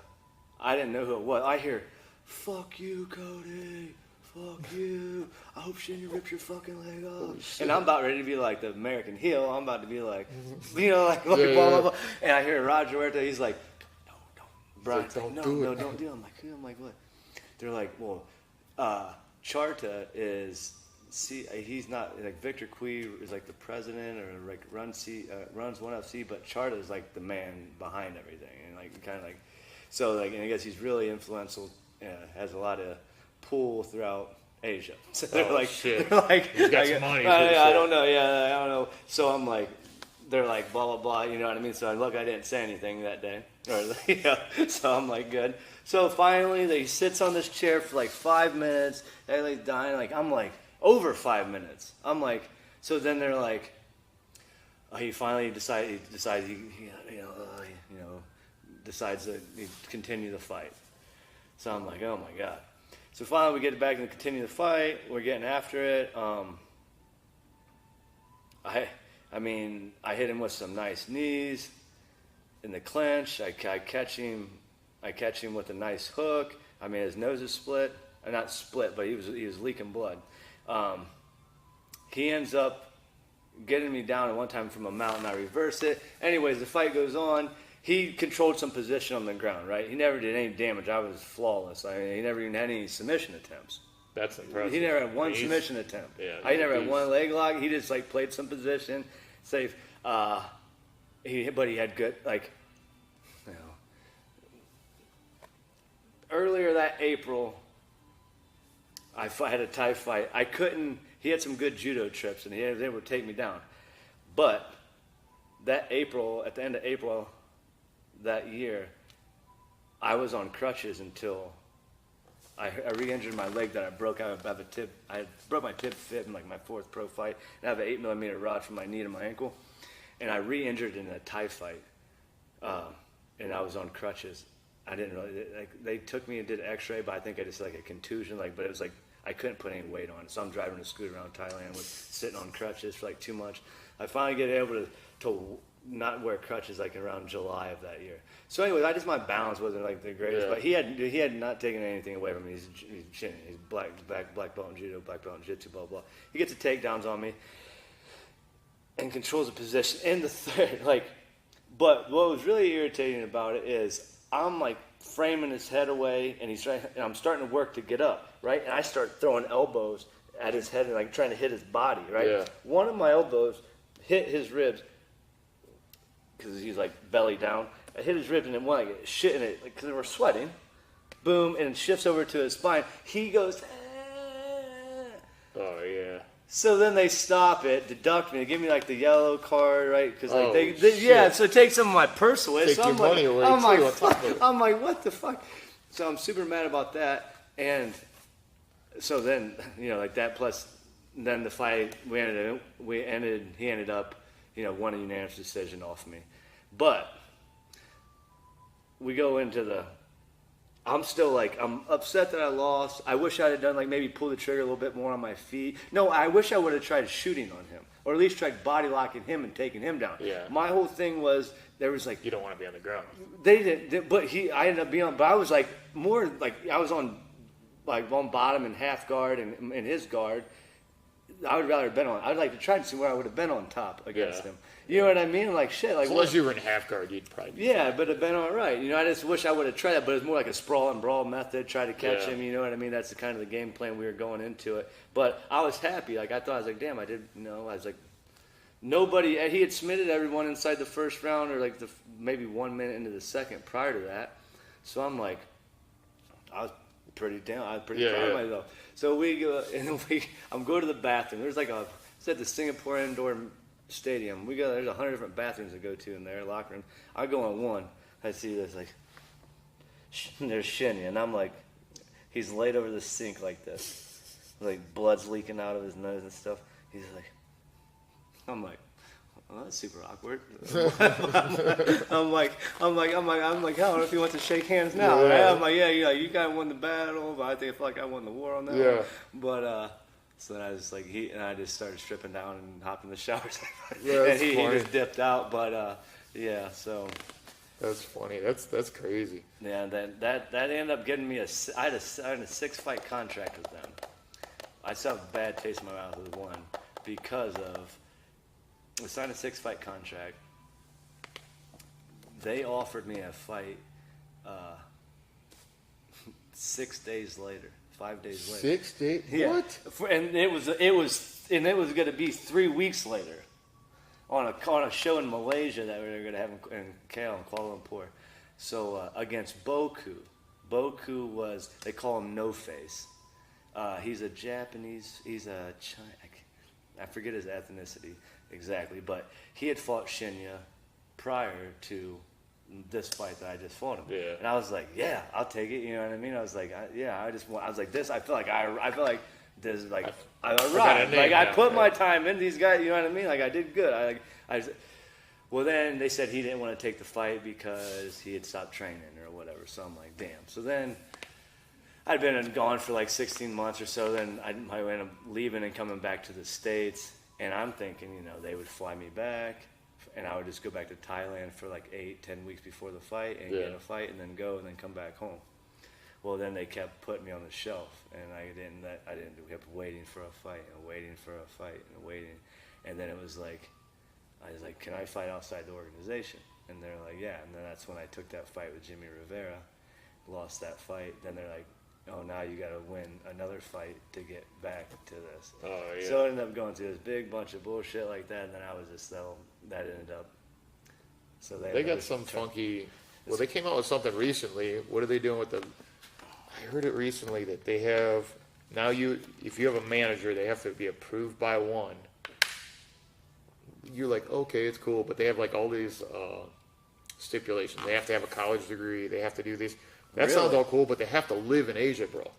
I didn't know who it was. I hear, fuck you, Cody, fuck you. I hope Shinya rips your fucking leg off. And I'm about ready to be like the American heel. I'm about to be like, you know, like blah, blah, blah. And I hear Roger Huerta, he's like, no, don't. Brian's like, don't do it. I'm like, who? I'm like, what? They're like, well, Charta is... he's not like Victor Cui is like the president or like runs ONE FC, but Charta is like the man behind everything, and like kind of like so like, and I guess he's really influential, has a lot of pull throughout Asia. So they're like, shit. They're like, he's got some money. I don't know, I don't know. So I'm like, they're like blah blah blah, you know what I mean? So I didn't say anything that day, so I'm like good. So finally, he sits on this chair for like 5 minutes. Everybody's dying. Like I'm like. Over 5 minutes. I'm like, so then they're like, he finally decides to continue the fight. So I'm like, oh my God. So finally we get back and continue the fight. We're getting after it. I hit him with some nice knees in the clinch. I catch him with a nice hook. I mean, his nose is split. Not split, but he was leaking blood. He ends up getting me down at one time from a mountain. I reverse it. Anyways, the fight goes on. He controlled some position on the ground, right? He never did any damage. I was flawless. I mean, he never even had any submission attempts. That's impressive. He never had one submission attempt. Yeah, I never had one leg lock. He just like played some position, safe. But he had good, like, you know. Earlier that April, I had a Thai fight. I couldn't. He had some good judo trips, and they would take me down. But that April, at the end of April that year, I was on crutches until I re-injured my leg that I broke. I broke my tib fib in like my fourth pro fight, and I have an 8mm rod from my knee to my ankle, and I re-injured in a Thai fight, and I was on crutches. I didn't really, they took me and did an x-ray, but I think I just had like a contusion, but it was like, I couldn't put any weight on it. So I'm driving a scooter around Thailand sitting on crutches for like 2 months. I finally get able to not wear crutches like around July of that year. So anyways, my balance wasn't like the greatest, but he had not taken anything away from me. He's black belt in judo, black belt in jiu-jitsu, blah, blah. He gets the takedowns on me and controls the position in the third, like, But what was really irritating about it is I'm like framing his head away, and and I'm starting to work to get up, right? And I start throwing elbows at his head and like trying to hit his body, right? Yeah. One of my elbows hit his ribs because he's like belly down. I hit his ribs, and then one, I get shit in it because we're sweating. Boom, and it shifts over to his spine. He goes, ah. Oh, yeah. So then they stop it, deduct me, they give me like the yellow card, right? Because like shit. yeah, so it takes some of my purse away. Take So your I'm money like, away, I'm too, like, on top of it. I'm like, what the fuck? So I'm super mad about that, and so then like that plus then the fight he ended up won a unanimous decision off me, but we go into the. I'm still like, I'm upset that I lost. I wish I had done like maybe pull the trigger a little bit more on my feet. No, I wish I would have tried shooting on him, or at least tried body locking him and taking him down. Yeah. My whole thing was there was like You don't want to be on the ground. they didn't, but I ended up being on. But I was like more like I was on bottom and half guard and in his guard. I would rather have been on. I'd like to try to see where I would have been on top against him. You know what I mean? Like shit. Like Unless you were in half guard, you'd probably. Yeah, but it'd been all right. I just wish I would have tried that, but it's more like a sprawl and brawl method, try to catch him, you know what I mean? That's the kind of the game plan we were going into it. But I was happy. Like, I was like, damn, I did, I was like, nobody, he had submitted everyone inside the first round or like maybe 1 minute into the second prior to that. So I'm like, I was pretty proud of myself. So we go, and I'm going to the bathroom. There's like it's at the Singapore Indoor Stadium. There's 100 different bathrooms to go to in there, locker room. I go in one. I see this like, there's Shinya, and I'm like, he's laid over the sink like this, like blood's leaking out of his nose and stuff. He's like, I'm like, well, that's super awkward. I'm like, I don't know if he wants to shake hands now. Yeah. Right? I'm like, yeah, you guys won the battle, but I feel like I won the war on that one. But so then I was like, I just started stripping down and hopped in the shower. And he just dipped out. But yeah, so. That's funny. That's crazy. Yeah, that ended up getting me I had a 6-fight contract with them. I still have a bad taste in my mouth with one because of. We signed a 6-fight contract. They offered me a fight 6 days later, 5 days later. 6 days? Yeah. What? And it was going to be 3 weeks later, on a show in Malaysia that we were going to have in KL in Kuala Lumpur. So against Boku. Boku was, they call him No Face. He's a Japanese. He's a Chinese. I forget his ethnicity exactly, but he had fought Shinya prior to this fight that I just fought him. Yeah. And I was like, yeah, I'll take it. You know what I mean? I was like, I was like this. I feel like this, like I arrived. Like I put my time in. These guys, you know what I mean? Like I did good. Well, then they said he didn't want to take the fight because he had stopped training or whatever. So I'm like, damn. So then I'd been gone for like 16 months or so. Then I ended up leaving and coming back to the States. And I'm thinking, they would fly me back, and I would just go back to Thailand for like 8-10 weeks before the fight and get a fight, and then go and then come back home. Well, then they kept putting me on the shelf, and I didn't. We kept waiting for a fight and waiting for a fight and waiting, and then it was like, I was like, can I fight outside the organization? And they're like, yeah. And then that's when I took that fight with Jimmy Rivera, lost that fight. Then they're like, oh, now you got to win another fight to get back to this. Oh, yeah. So I ended up going through this big bunch of bullshit like that, and then I was just, that ended up. So they got some funky. Well, they came out with something recently. What are they doing with the? I heard it recently that they have now. If you have a manager, they have to be approved by one. You're like, okay, it's cool, but they have like all these stipulations. They have to have a college degree. They have to do these. That sounds all cool, but they have to live in Asia, bro.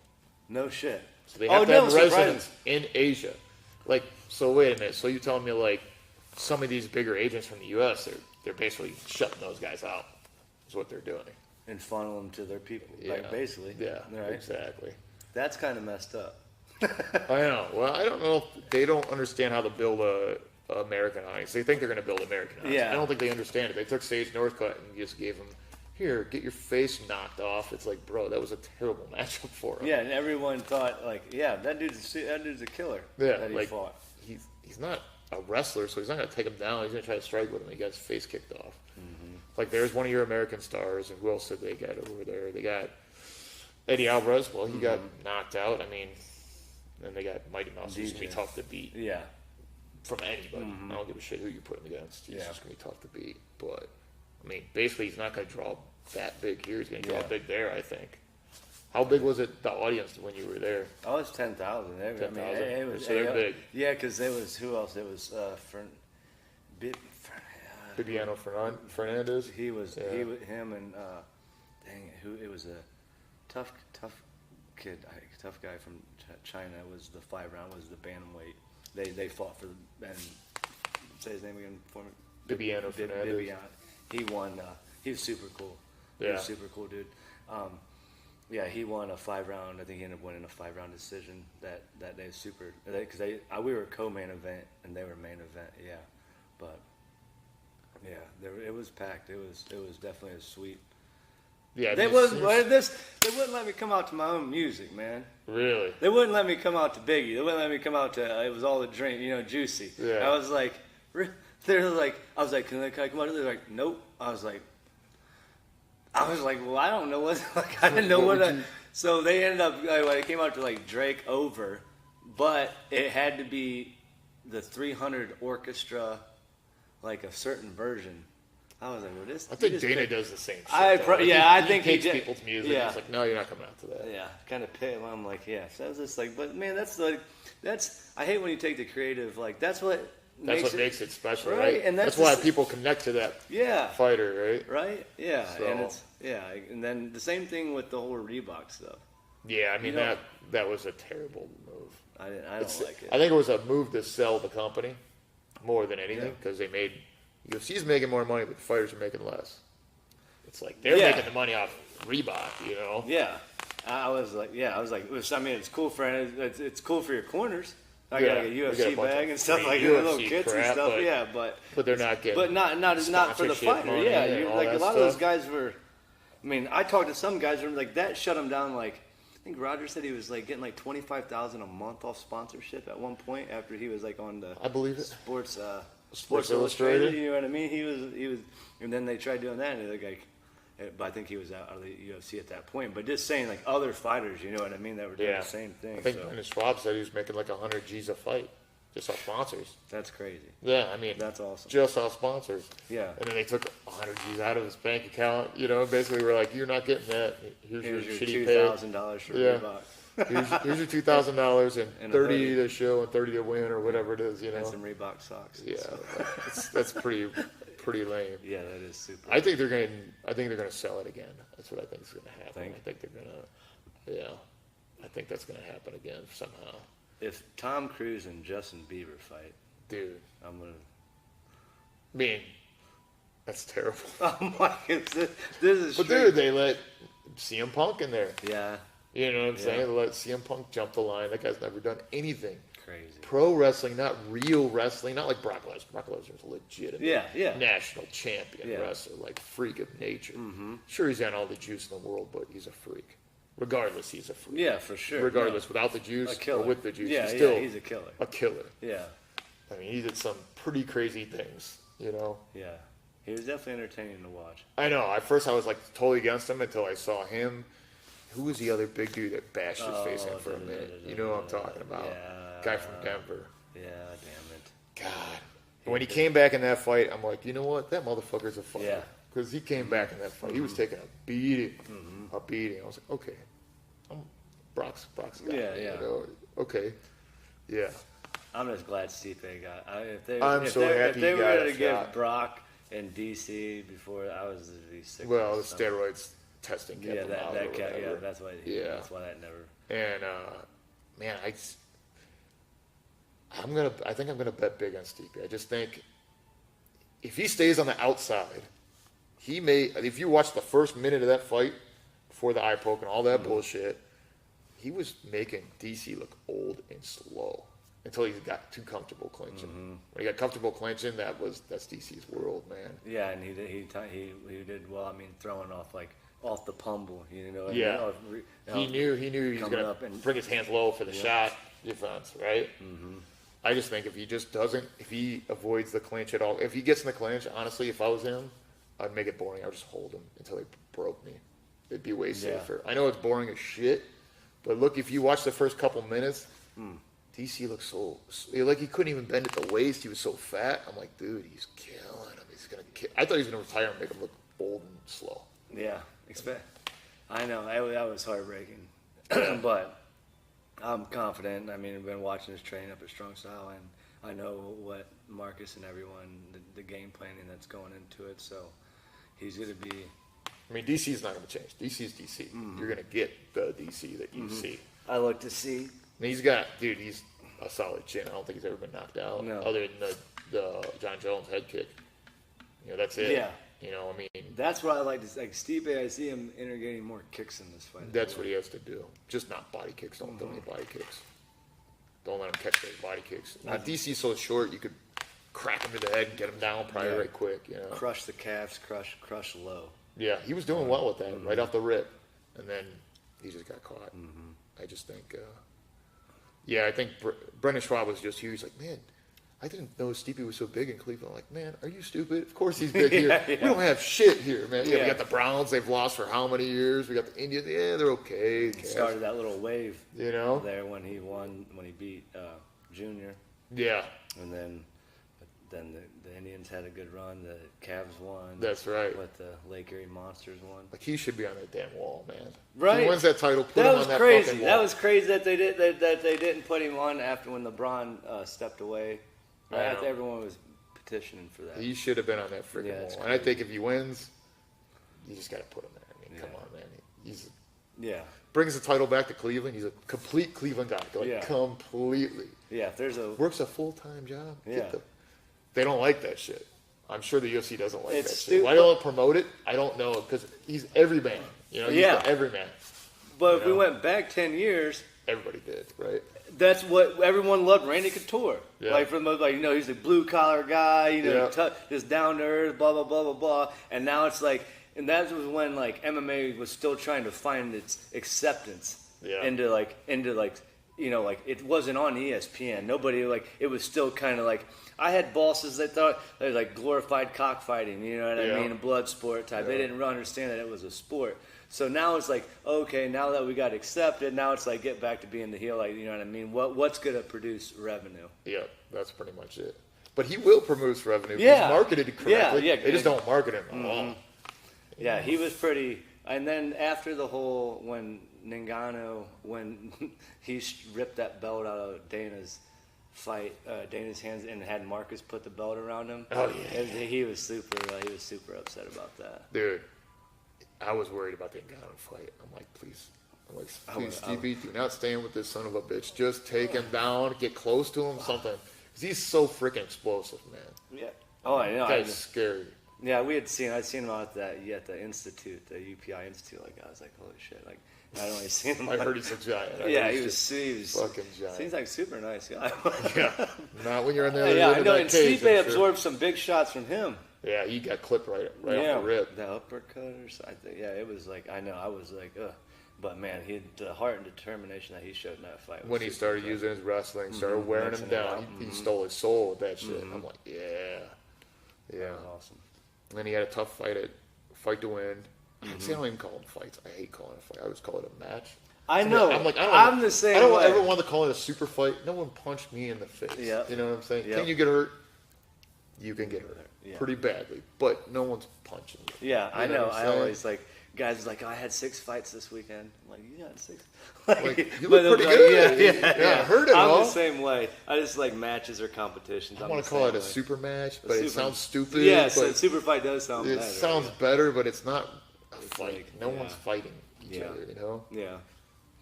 No shit. So they have to have residence in Asia. Like, so wait a minute. So you're telling me like some of these bigger agents from the U.S. they're basically shutting those guys out. Is what they're doing. And funnel them to their people, like basically. Yeah, right? Exactly. That's kind of messed up. I know. Well, I don't know. They don't understand how to build a American audience. They think they're going to build American audience. Yeah. I don't think they understand it. They took Sage Northcutt and just gave him, here, get your face knocked off. It's like, bro, that was a terrible matchup for him. Yeah, and everyone thought like, yeah, that dude's a killer. Yeah, that he fought. He's not a wrestler, so he's not going to take him down. He's going to try to strike with him. He got his face kicked off. Mm-hmm. like there's one of your American stars, and who else did they get over there? They got Eddie Alvarez. Well, he got knocked out. I mean, then they got Mighty Mouse, who's gonna be tough to beat. Yeah. From anybody. I don't give a shit who you put him against. He's Yeah. just gonna be tough to beat. But I mean, basically, he's not gonna draw that big here. He's gonna draw big there, I think. How big was it, the audience, when you were there? Oh, it's 10,000. 10,000? It was, So they're big. Yeah, because it was, who else? It was Bibiano Fernandez? He was, Yeah. him and, dang it, it was a tough kid, tough guy from China. Was the 5-round, was the bantamweight. They fought for the, and say his name again for me. Bibiano Fernandez. Bibiano. He won, he was super cool. He Yeah. was super cool, dude. Yeah, he won a 5-round. I think he ended up winning a 5-round decision that day. Super, because we were co-main event and they were main event. Yeah, but yeah, it was packed. It was definitely a sweet. Yeah, They wouldn't let me come out to my own music, man. Really? They wouldn't let me come out to Biggie. They wouldn't let me come out to it was all the drink, Juicy. Yeah. I was like, they're like, I was like, can I come out? They're like, nope. I was like, well, I don't know what. Like, I didn't know what. So they ended up. It came out to like Drake over, but it had to be the 300 orchestra, like a certain version. I was like, well, this. I think Dana does the same shit. I think he takes did. people's music. Yeah. He's like, no, you're not coming out to that. Yeah, kind of pit. I'm like, yeah. So I was just like, but man, that's. I hate when you take the creative. Like that's what makes it special, right? right? And that's why people connect to that fighter, right? Right? Yeah. So- And it's and then the same thing with the whole Reebok stuff. Yeah, I mean, that was a terrible move. I don't like it. I think it was a move to sell the company more than anything because they made UFC's making more money, but the fighters are making less. It's like they're making the money off Reebok, Yeah. I was like, it's cool for it's cool for your corners. I got a UFC bag and stuff like little kits and stuff. But they're not getting. But not for the sponsorship fighter. money Yeah, and all like a that lot of those stuff. guys were. I mean, I talked to some guys who were like that shut him down. Like I think Roger said he was like getting like $25,000 a month off sponsorship at one point after he was like on the. I believe it. Sports Illustrated. You know what I mean? He was, and then they tried doing that, and like, but I think he was out of the UFC at that point. But just saying, like other fighters, you know what I mean, that were doing the same thing. I think Dennis Schwab said he was making like 100 G's a fight, just off sponsors. That's crazy. Yeah, I mean, That's awesome. Just off sponsors. Yeah. And then they took 100 G's out of his bank account. Basically we're like, you're not getting that. Here's your shitty pay. $2,000 for Reebok. Here's your $2,000 and And 30 to show and 30 to win or whatever it is, And some Reebok socks. Yeah, that's pretty lame. Yeah, that is super. I think they're gonna sell it again. That's what I think is gonna happen. Think? I think they're gonna, I think that's gonna happen again somehow. If Tom Cruise and Justin Bieber fight, Dude, I'm gonna. I mean, that's terrible. Oh my goodness, this is. But straight- dude, they let CM Punk in there. Yeah, You know what I'm saying? They let CM Punk jump the line. That guy's never done anything. crazy. Pro wrestling, not real wrestling, not like Brock Lesnar. Brock Lesnar's a legitimate Yeah. national champion Yeah. wrestler, like freak of nature. Mm-hmm. Sure, he's got all the juice in the world, but he's a freak. Regardless, he's a freak. Yeah, for sure. Regardless, without the juice A killer. or with the juice, Yeah, he's still he's a killer. a killer. Yeah, I mean, he did some pretty crazy things, yeah. He was definitely entertaining to watch. I know. At first, I was like totally against him until I saw him. Who was the other big dude that bashed his face in for a minute? You know what I'm talking about? Yeah. Guy from Denver. Yeah, damn it. God. When he came back in that fight, I'm like, you know what? That motherfucker's a fighter. Yeah. Because he came back in that fight. He was taking a beating. A beating. I was like, okay. I'm Brock's guy. Yeah. Okay. Yeah. I'm just glad Stipe got. If they I'm so happy if they he were got going a to give shot. Brock and DC before, I was be sick. Well, the of something. steroids testing kept him out or that cat. Yeah, whatever. that's why. Yeah. That's why that never. And man, I think I'm gonna bet big on Stipe. I just think if he stays on the outside, he may. If you watch the first minute of that fight before the eye poke and all that bullshit, he was making DC look old and slow until he got too comfortable clinching. When he got comfortable clinching, that's DC's world, man. Yeah, and he did well. I mean, throwing off the pummel, Yeah. He knew he was coming gonna up and- bring his hands low for the shot defense, right? Mm-hmm. I just think if he avoids the clinch at all, if he gets in the clinch, honestly, if I was him, I'd make it boring. I would just hold him until they broke me. It'd be way safer. I know it's boring as shit, but look, if you watch the first couple minutes, DC looks so like he couldn't even bend at the waist. He was so fat. I'm like, dude, he's killing him. He's gonna kill. I thought he was gonna retire and make him look old and slow. Yeah, I know that was heartbreaking, but I'm confident. I mean, I've been watching his train up at Strong Style, and I know what Marcus and everyone, the game planning that's going into it. So he's gonna be. I mean, DC's not gonna change. DC's DC. You're gonna get the DC that you see. I look to see. And he's a solid chin. I don't think he's ever been knocked out. No. Other than the John Jones head kick. That's it. Yeah. I mean. That's what I like to see. Like Stipe, I see him integrating more kicks in this fight. That's what he has to do. Just not body kicks. Don't throw any body kicks. Don't let him catch those body kicks. Now, DC's so short, you could crack him to the head and get him down probably right quick. Crush the calves, crush low. Yeah, he was doing well with that right off the rip. And then he just got caught. I just think, I think Brendan Schwab was just huge. Like, man, I didn't know Stipe was so big in Cleveland. I'm like, man, are you stupid? Of course he's big here. We don't have shit here, man. We got the Browns. They've lost for how many years? We got the Indians. Yeah, they're okay. Started that little wave, there when he beat Junior. Yeah. And then the Indians had a good run. The Cavs won. That's right. But the Lake Erie Monsters won. Like, he should be on that damn wall, man. Right. If he wins that title, put him on that crazy. fucking wall. That was crazy that they didn't put him on after when LeBron stepped away. Right after everyone was petitioning for that. He should have been on that freaking wall. And I think if he wins, you just got to put him there. I mean, come on, man. He's brings the title back to Cleveland. He's a complete Cleveland guy. Completely. Yeah, if there's works a full-time job. Yeah. They don't like that shit. I'm sure the UFC doesn't like that shit. Stupid. Why don't they promote it? I don't know, because he's every man. He's the every man. But if we went back 10 years, everybody did, right? That's what everyone loved. Randy Couture, Yeah. like he's a blue collar guy, just down to earth, blah blah blah blah blah. And now it's like, and that was when like MMA was still trying to find its acceptance into it wasn't on ESPN. Nobody it was still kind of like. I had bosses that thought they were like glorified cockfighting, you know what I mean, a blood sport type. They didn't understand that it was a sport. So now it's like, okay, now that we got accepted, now it's like get back to being the heel, like, you know what I mean? What's going to produce revenue? Yeah, that's pretty much it. But he will produce revenue. Yeah. He's marketed correctly. Yeah. They just don't market him at all. Yeah, he was pretty. And then after the whole, when Ngannou, when he ripped that belt out of Dana's hands and had Marcus put the belt around him. Oh yeah. He was super upset about that. Dude, I was worried about the Ngannou fight. I'm like, please, Stevie, do not stand with this son of a bitch. Just take him down, get close to him, something. Because he's so freaking explosive, man. Yeah. Oh, I know. That guy's scary. Yeah, I'd seen him out at the institute, the UPI institute. Like, I was like, holy shit! Like, I'd only seen him. I heard he's a giant. He was fucking giant. Seems like a super nice guy. Yeah, not when you're in there. Yeah, I know. And Stipe absorbed some big shots from him. Yeah, he got clipped right off the rip. The uppercut or something. Yeah, it was like, I know. I was like, ugh. But man, the heart and determination that he showed in that fight. When he started using his wrestling, started wearing him down, he stole his soul with that shit. I'm like, yeah. That was awesome. And then he had a tough fight to win. See, I don't even call them fights. I hate calling it a fight. I always call it a match. I know. I'm the same way. I don't ever want to call it a super fight. No one punched me in the face. Yep. You know what I'm saying? Yep. Can you get hurt? You can get hurt. Yeah. Pretty badly. But no one's punching you. Yeah, I know. I always guys like, I had 6 fights this weekend. I'm like, you got 6? You look pretty good. Yeah, I heard it all. I'm the same way. I just like matches or competitions. I want to call it a super match, but it sounds stupid. Yeah, super fight does sound better. It sounds better, but it's not a fight. No one's fighting each other, you know? Yeah.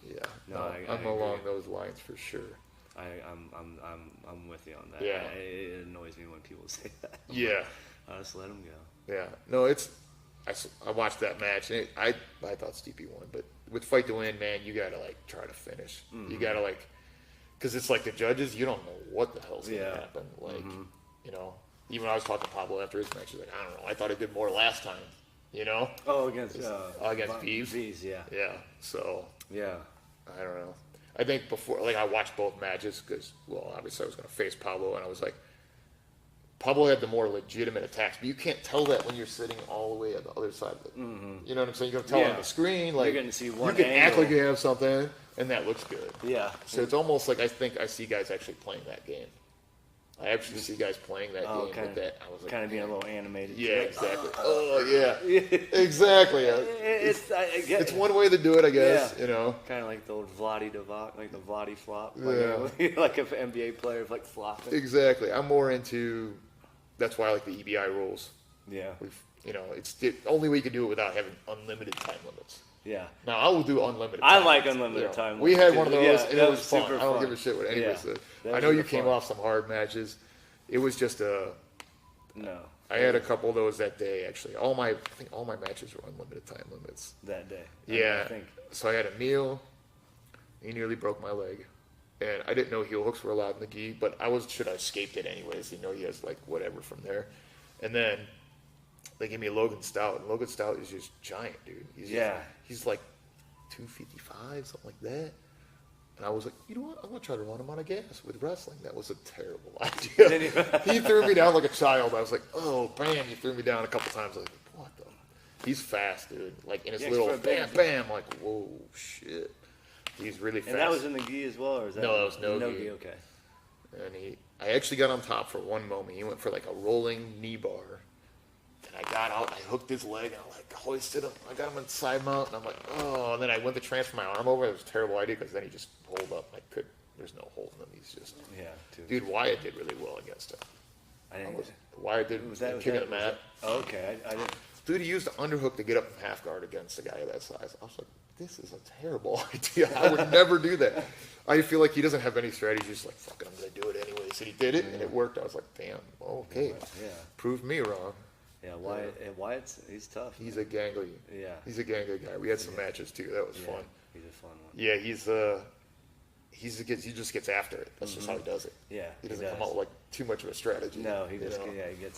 Yeah. No, I'm along those lines for sure. I'm with you on that. Yeah. It annoys me when people say that. Yeah. I just let them go. Yeah. No, I watched that match, and I thought Stipe won, but with fight to win, man, you gotta try to finish. You gotta because it's like the judges, you don't know what the hell's gonna happen. You know, even when I was talking to Pablo after his match, he's like, I don't know, I thought I did more last time. You know? Oh, against Bees. Bees, yeah. Yeah. So. Yeah. I don't know. I think before, I watched both matches because, well, obviously I was gonna face Pablo, and I was like, Pablo had the more legitimate attacks, but you can't tell that when you're sitting all the way at the other side of it. Mm-hmm. You know what I'm saying? You can tell on the screen, like, you're getting to see one you can act angle. like you have something, and that looks good. Yeah. So it's almost like I think I see guys actually playing that game. I actually see guys playing that game with that. I was like, kind of being a little animated. yeah, exactly. Oh, yeah, exactly. It's one way to do it, I guess. Yeah. You know, Kind of like the old Vladi Divac, like the Vladi flop. Yeah. Like an NBA player, like flopping. exactly. I'm more into. That's why I like the EBI rules. Yeah. It's the only way you can do it without having unlimited time limits. Yeah. Now I will do unlimited. I time like limits, unlimited time We limits, had one of too. those, Yeah, and that it was was fun. super I don't fun. give a shit what anybody Yeah, said. that I was know you super came fun. off some hard matches. It was just No. I had a couple of those that day actually. I think all my matches were unlimited time limits. That day. Yeah. I think. So I had a meal. He nearly broke my leg. And I didn't know heel hooks were allowed in the gi, but I escaped it anyways. He has like whatever from there. And then they gave me a Logan Stout, and Logan Stout is just giant, dude. He's like 255, something like that. And I was like, you know what? I'm gonna try to run him on a gas with wrestling. That was a terrible idea. He threw me down like a child. I was like, oh, bam! He threw me down a couple times. I was like, what the? He's fast, dude. Like in his little bam, bam. Like, whoa, shit. He's really fast. And that was in the gi as well, or is that? No, that was no gi. gi. Okay. And I actually got on top for one moment. He went for like a rolling knee bar. And I got out, I hooked his leg, and I like hoisted him. I got him in side mount, and I'm like, oh. And then I went to transfer my arm over. It was a terrible idea because then he just pulled up. There's no holding him. He's just. Yeah. Dude, Wyatt did really well against him. I didn't. Wyatt did kicking the mat. Okay, I didn't. Dude, he used the underhook to get up from half guard against a guy of that size. I was like, this is a terrible idea. I would never do that. I feel like he doesn't have any strategy. He's just like, fuck it, I'm going to do it anyways. And he did it, and it worked. I was like, damn, okay. Yeah. Proved me wrong. Yeah, he's tough. He's a gangly. Yeah. He's a gangly guy. We had some matches too. That was fun. He's a fun one. Yeah, he just gets after it. That's just how he does it. Yeah. He doesn't come out with like too much of a strategy. No, he gets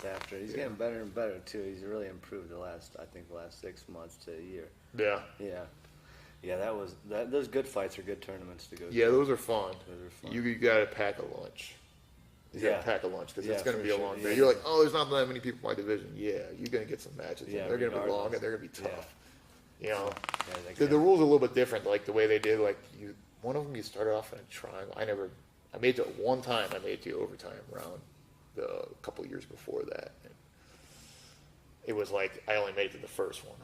after it. He's getting better and better too. He's really improved the last 6 months to a year. Yeah. Yeah. Yeah, those good fights are good tournaments to go to. Yeah, those are fun. Those are fun. You got to pack a lunch. You got to pack a lunch because it's going to be a long day. You're like, oh, there's not that many people in my division. Yeah, you're going to get some matches. Yeah, they're going to be long and they're going to be tough. You know, the rules are a little bit different. Like the way they did, like one of them you started off in a triangle. I made it one time. I made it to overtime round a couple of years before that. And it was like I only made it to the first one.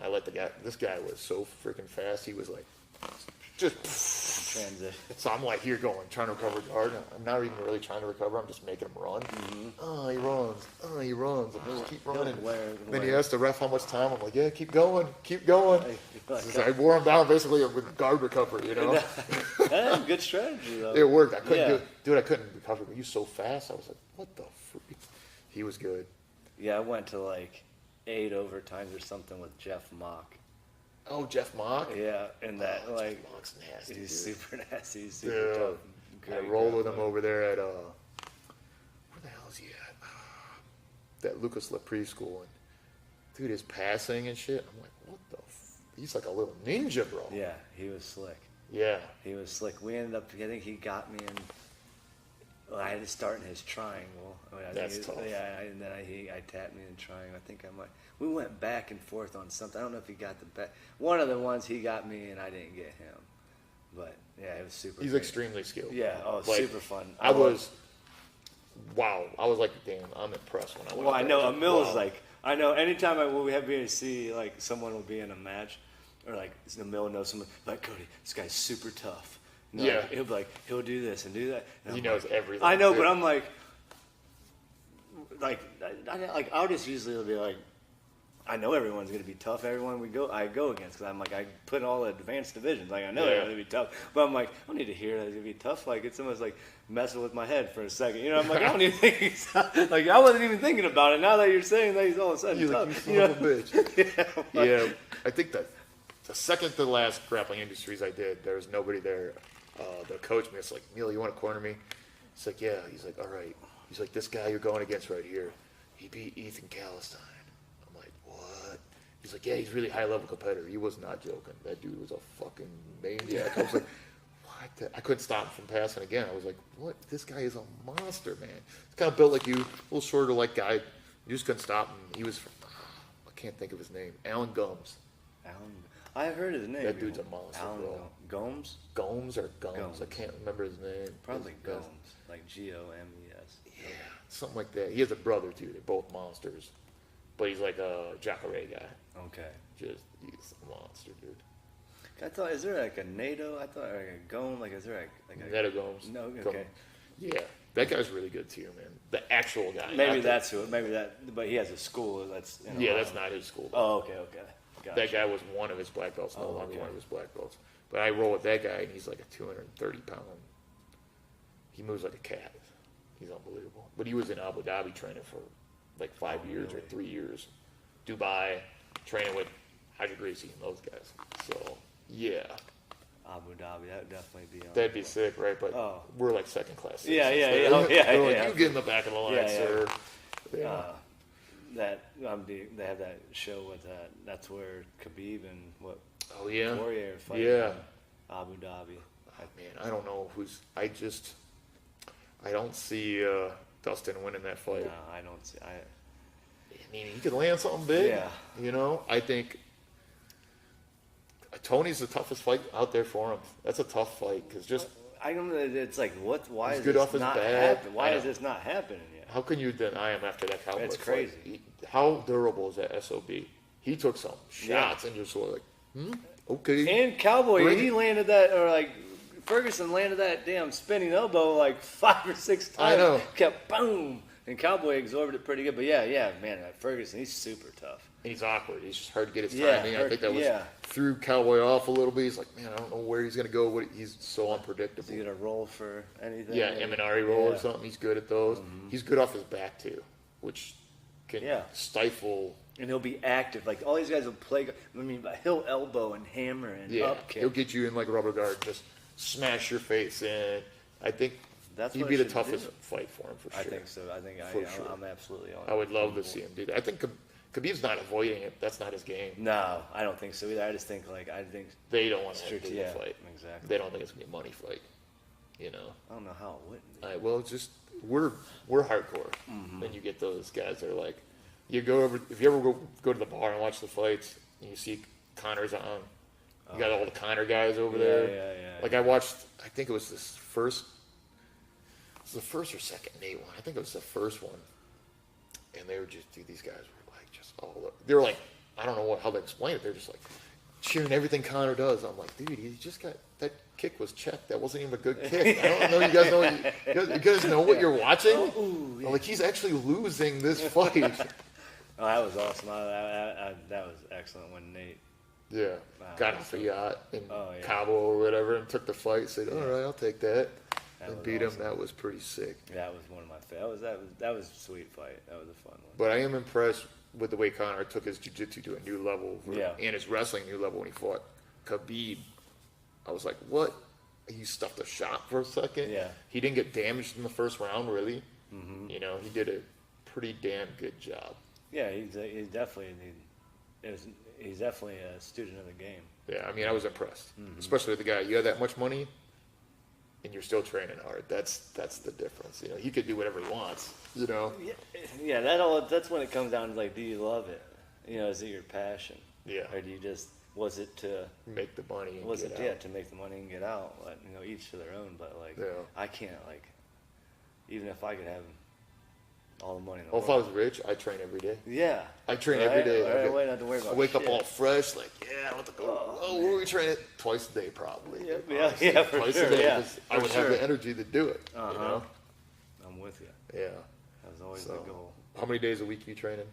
This guy was so freaking fast. He was like just transition. So I'm like here trying to recover guard. I'm not even really trying to recover. I'm just making him run. Mm-hmm. Oh, he runs. Oh, he runs. I'm just keep running. Then he asked the ref how much time. I'm like, yeah, keep going. I wore him down basically with guard recovery, you know. That's a good strategy, though. It worked. I couldn't do it. Dude, I couldn't recover. He was so fast. I was like, what the freak? He was good. Yeah, I went to like 8 overtimes or something with Jeff Mock. Oh, Jeff Mock? Yeah, and that Jeff Mock's nasty. He's super nasty. He's super tough. I rolled with him over there at where the hell is he at? That Lucas Lepre school. And dude, his passing and shit. I'm like, what the? He's like a little ninja, bro. Yeah, he was slick. Yeah, he was slick. We ended up. I think he got me in. Well, I had to start in his triangle. That's tough. Yeah, and then I tapped me in triangle. I think I might. We went back and forth on something. I don't know if he got the bet. One of the ones he got me and I didn't get him. But yeah, it was super. He's extremely skilled. Yeah, super fun. I was like, damn, I'm impressed when I went. Well, I know Emil's like, I know anytime we have BAC, like someone will be in a match, or like Emil knows someone, like Cody, this guy's super tough. No, yeah, he'll be like, he'll do this and do that. And he knows everything. I know, but I'm like, I'll just usually be like, I know everyone's going to be tough. Everyone I go against, because I'm like, I put all the advanced divisions. Like, I know they're going to be tough. But I'm like, I don't need to hear that it's going to be tough. Like, it's almost like messing with my head for a second. You know, I'm like, I don't even think he's like, I wasn't even thinking about it. Now that you're saying that he's all of a sudden you're tough. Like, you son of a bitch. Yeah, I think that the second to last Grappling Industries I did, there was nobody there. The coach, it's like, Neil, you want to corner me? He's like, yeah. He's like, all right. He's like, this guy you're going against right here, he beat Ethan Calistine. I'm like, what? He's like, yeah, he's a really high-level competitor. He was not joking. That dude was a fucking maniac. I was like, what? I couldn't stop him from passing again. I was like, what? This guy is a monster, man. He's kind of built like you, a little shorter like guy. You just couldn't stop him. He was from, I can't think of his name. Alan Gums. Alan, I heard his name. That dude's a monster, Alan bro. Gomes? Gomes or Gums? Gomes. I can't remember his name. Probably His- Gomes, like Gomes. Yeah, something like that. He has a brother too. They're both monsters, but he's like a Jacare guy. Okay. Just he's a monster, dude. I thought, is there like a NATO? I thought like a Gome. Like, is there like a Neto Gomes. No, Gomes. okay. Yeah, that guy's really good too, man. The actual guy. Maybe not the- that's who. Maybe that. But he has a school that's. In Yeah, Ohio. that's not his school. Oh, okay. Gotcha. That guy was one of his black belts, no Oh, longer okay. one of his black belts. But I roll with that guy, and he's like a 230-pound. He moves like a cat. He's unbelievable. But he was in Abu Dhabi training for like 5 years or really? 3 years. Dubai, training with Haji Gracie and those guys. So, yeah. Abu Dhabi. That would definitely be on. That'd be sick, right? But Oh. we're like second class. Yeah, citizens. yeah, They're- yeah. Oh, yeah, they're like, yeah. you get in the back of the line, Yeah, yeah. sir. Yeah. That they have that show with that. That's where Khabib and what Oh, yeah. Warrior fight. Yeah. in Abu Dhabi. Oh, man, I don't know who's. I don't see Dustin winning that fight. No, I don't see. I mean, he could land something big. Yeah. You know, I think Tony's the toughest fight out there for him. That's a tough fight because just I don't know. It's like what? Why He's is good this off his not back. happen? Why I is know. this not happening yet? how can you deny him after that Cowboy It's fight? crazy. How durable is that SOB? He took some shots and just sort of like, okay. And Cowboy, Bring he it. landed that, or like Ferguson landed that damn spinning elbow like 5 or 6 times. I know. Kept boom, and Cowboy absorbed it pretty good. But yeah, man, Ferguson, he's super tough. And he's awkward. He's just hard to get his Yeah, timing. I think that was yeah. threw Cowboy off a little bit. He's like, man, I don't know where he's going to go. He's so unpredictable. Is he gonna roll for anything? Yeah, Eminari roll or Yeah. something. He's good at those. He's good off his back too, which can Yeah. stifle. And he'll be active. Like all these guys will play. I mean, but he'll elbow and hammer and Yeah, up kick. he'll get you in like a rubber guard, just smash your face in. I think That's he'd what be it the should toughest do. fight for him for sure. I think so. I think For sure. I'm absolutely on. I would love to see him do that. I think Khabib's not avoiding it. That's not his game. No, I don't think so either. I just think They don't want to have a Straight- big yeah, fight. exactly. They don't think it's gonna be a money fight. You know. I don't know how it wouldn't be. Well, it's just we're hardcore, Mm-hmm. and you get those guys that are like, you go over if you ever go to the bar and watch the fights, and you see Connor's on. You got all the Connor guys over Yeah, there. yeah. Like I watched, I think it was the first or second Nate one. I think it was the first one, and they were just these guys were like just all they were like I don't know how to explain it. They're just like cheering everything Connor does. I'm like, dude, he just got that kick was checked. That wasn't even a good kick. I don't know. You guys know what you're watching? Ooh, yeah. Like he's actually losing this fight. Oh, that was awesome. That was excellent when Nate. Yeah, Wow. got off a yacht in Oh, yeah. Cabo or whatever and took the fight. Said, all right, I'll take that. That And was beat awesome. him. That was pretty sick. That was one of my favorites. That was a sweet fight. That was a fun one. But I am impressed with the way Connor took his jiu-jitsu to a new level Yeah. and his wrestling new level when he fought Khabib. I was like, what? He stuffed a shot for a second. Yeah. He didn't get damaged in the first round, really. Mm-hmm. You know, he did a pretty damn good job. Yeah, he's definitely he's definitely a student of the game. Yeah, I mean, I was impressed, Mm-hmm. especially with the guy. You have that much money, and you're still training hard. That's the difference. You know, he could do whatever he wants. You know. Yeah, that's when it comes down to like, do you love it? You know, is it your passion? Yeah. Or do you just was it to Make the money. And was get it out. yeah to make the money and get out? Like, you know, each to their own. But like, Yeah. I can't like, even if I could have all the money in the Well, if I world. was rich, I'd train every day. Yeah. I train every day. Right, Like, I wouldn't have to worry I about wake up shit. all fresh, like, yeah, I want to go. Oh, where are we training? Twice a day, probably. Yeah, Honestly, yeah, for twice sure, a day. yeah, 'Cause I for would have sure. the energy to do it. You Uh-huh. know? I'm with you. Yeah. That was always So, the goal. how many days a week you training?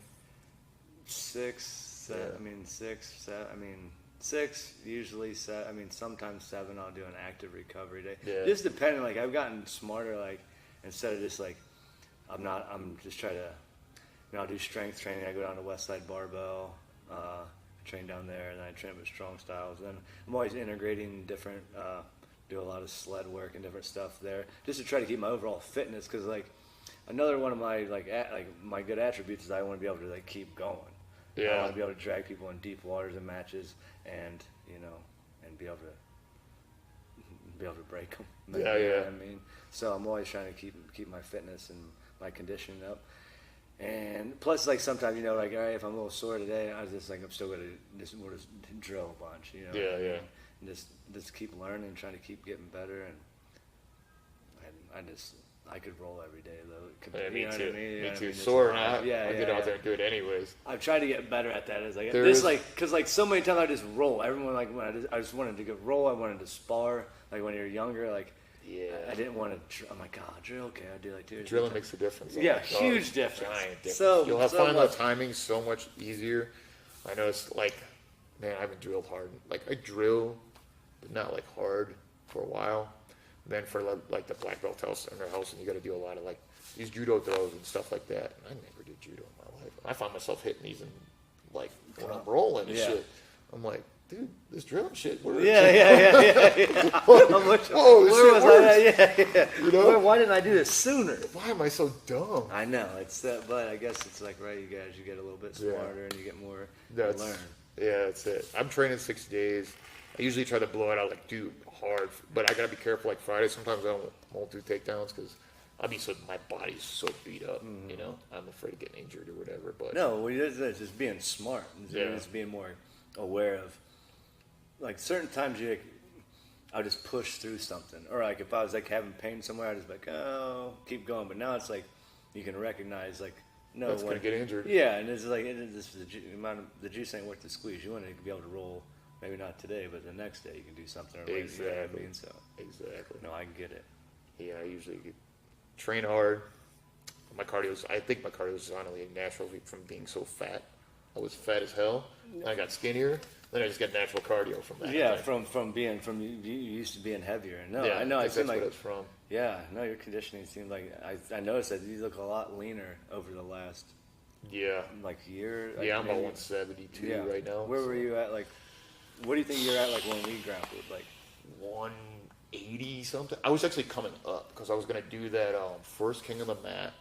6, 7. Yeah. I mean 6, 7. I mean 6 usually. 7. I mean sometimes 7. I'll do an active recovery day. Yeah. Just depending. Like I've gotten smarter. Like instead of just like I'm just trying to. You know, I'll do strength training. I go down to Westside Barbell. Train down there, and then I train with strong styles. And I'm always integrating different. Do a lot of sled work and different stuff there, just to try to keep my overall fitness. Because like another one of my like my good attributes is I want to be able to like keep going. I Yeah. want to be able to drag people in deep waters and matches, and you know, and be able to be able to break them. Yeah, You know yeah. what I mean, so I'm always trying to keep my fitness and my conditioning up. And plus, like sometimes, all right, if I'm a little sore today, I was just like, I'm still gonna we'll just drill a bunch, Yeah, yeah. and just keep learning, trying to keep getting better, and I could roll every day though. Yeah, me You know too. what I mean? Me It's too. a Sore or lot. not, Yeah, I'll yeah, get out yeah. there and do it anyways. I've tried to get better at that. It's like There this, is- because so many times I just roll. Everyone like when I just wanted to go roll. I wanted to spar. Like when you're younger, like Yeah. I didn't want to. I'm like, God, drill. Okay, I do like dude. Drilling makes a difference. Yeah, Oh, huge difference. Giant difference. So- You'll have so find much. the timing so much easier. I noticed, like, man, I haven't drilled hard. Like, I drill, but not like hard for a while. And then for like the black belt house in their house, and you got to do a lot of like these judo throws and stuff like that. And I never did judo in my life. I find myself hitting these and like when I'm rolling and Yeah. shit. I'm like, dude, this drilling shit works. Yeah. Whoa, this Where shit was works. I? Yeah. You know? Why didn't I do this sooner? Why am I so dumb? I know it's that, but I guess it's like you get a little bit Yeah. smarter and you get more That's, to learn. Yeah, that's it. I'm training 6 days. I usually try to blow it out, like do hard, but I gotta be careful. Like Friday, sometimes I won't do takedowns because my body's so beat up. You know, I'm afraid of getting injured or whatever. But No, what it is just being smart. Yeah. Just being more aware of, like certain times I'll just push through something, or like if I was like having pain somewhere, I'd just be like, oh, keep going. But now it's like you can recognize like, no, that's gonna get injured. Yeah, and it's like the juice ain't worth the squeeze. You want to be able to roll, maybe not today, but the next day you can do something. Or later, you know what I Exactly. mean? So Exactly. no, I get it. Yeah, I usually train hard. I think my cardio is honestly natural from being so fat. I was fat as hell. Then I got skinnier. Then I just got natural cardio from that. Yeah, I think. from you used to being heavier. No, Yeah, I know. I think seem that's like what it's from. yeah, no, your conditioning seemed like I noticed that you look a lot leaner over the last Yeah. like year. Like Yeah, I'm about maybe- 172 yeah. right now. Where so were you at? Like, what do you think you're at? Like when we grappled, like 180 something. I was actually coming up because I was gonna do that first King of the Mat.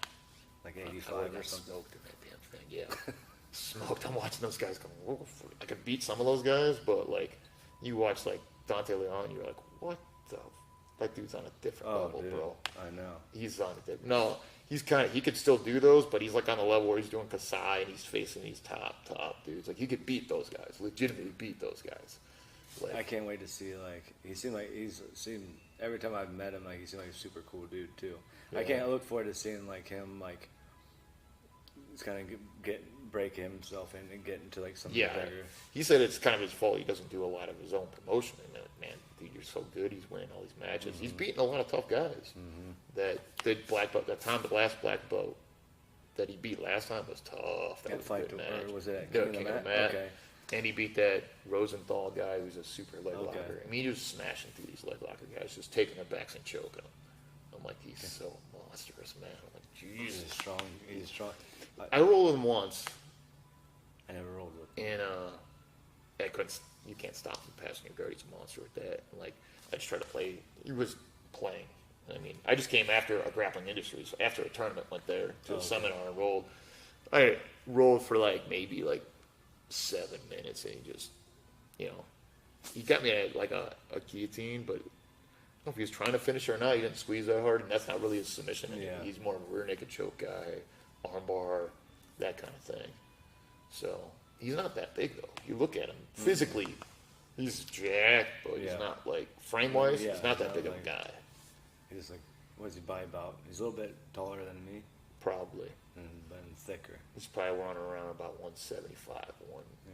like I 85 would've or got something. smoked in that damn thing. Yeah, smoked. I'm watching those guys going. Whoa, I could beat some of those guys, but like you watch like Dante Leon, you're like, what the? That dude's on a different Oh, level, dude, bro. I know. He's on a different. No, he could still do those, but he's like on the level where he's doing Kasai and he's facing these top dudes. Like you could beat those guys, legitimately beat those guys. Like, I can't wait to see he's seemed every time I've met him he seemed like a super cool dude too. I Yeah. can't look forward to seeing like him just kind of break himself in and get into like something yeah, bigger. he said it's kind of his fault. He doesn't do a lot of his own promotion. And man, dude, you're so good. He's winning all these matches. Mm-hmm. He's beating a lot of tough guys. That did black belt. The last black belt that he beat last time was tough. That That was a fight good to- match. or was it at Yeah, King of the Mat? Okay. And he beat that Rosenthal guy who's a super leg Okay. locker. I mean, he was smashing through these leg locker guys, just taking their backs and choking them. I'm like, he's so monstrous, man. I'm like, He's Jesus. strong. He's strong. I rolled him once, I never rolled with. and I couldn't. You can't stop him passing your guard. He's a monster with that. And like, I just tried to play. He was playing. I mean, I just came after a Grappling Industries, after a tournament, went there to a okay. seminar and rolled. I rolled for like maybe like 7 minutes, and he just, he got me at like a guillotine, but I don't know if he was trying to finish or not. He didn't squeeze that hard, and that's not really his submission. Yeah. He's more of a rear naked choke guy, armbar, that kind of thing. So he's not that big though. You look at him physically, he's jacked, but he's Yeah. not like frame wise. Yeah, he's not that not big of like- a guy. He's like, what does he buy about? He's a little bit taller than me, Probably. but thicker. He's probably running around about 175. Yeah.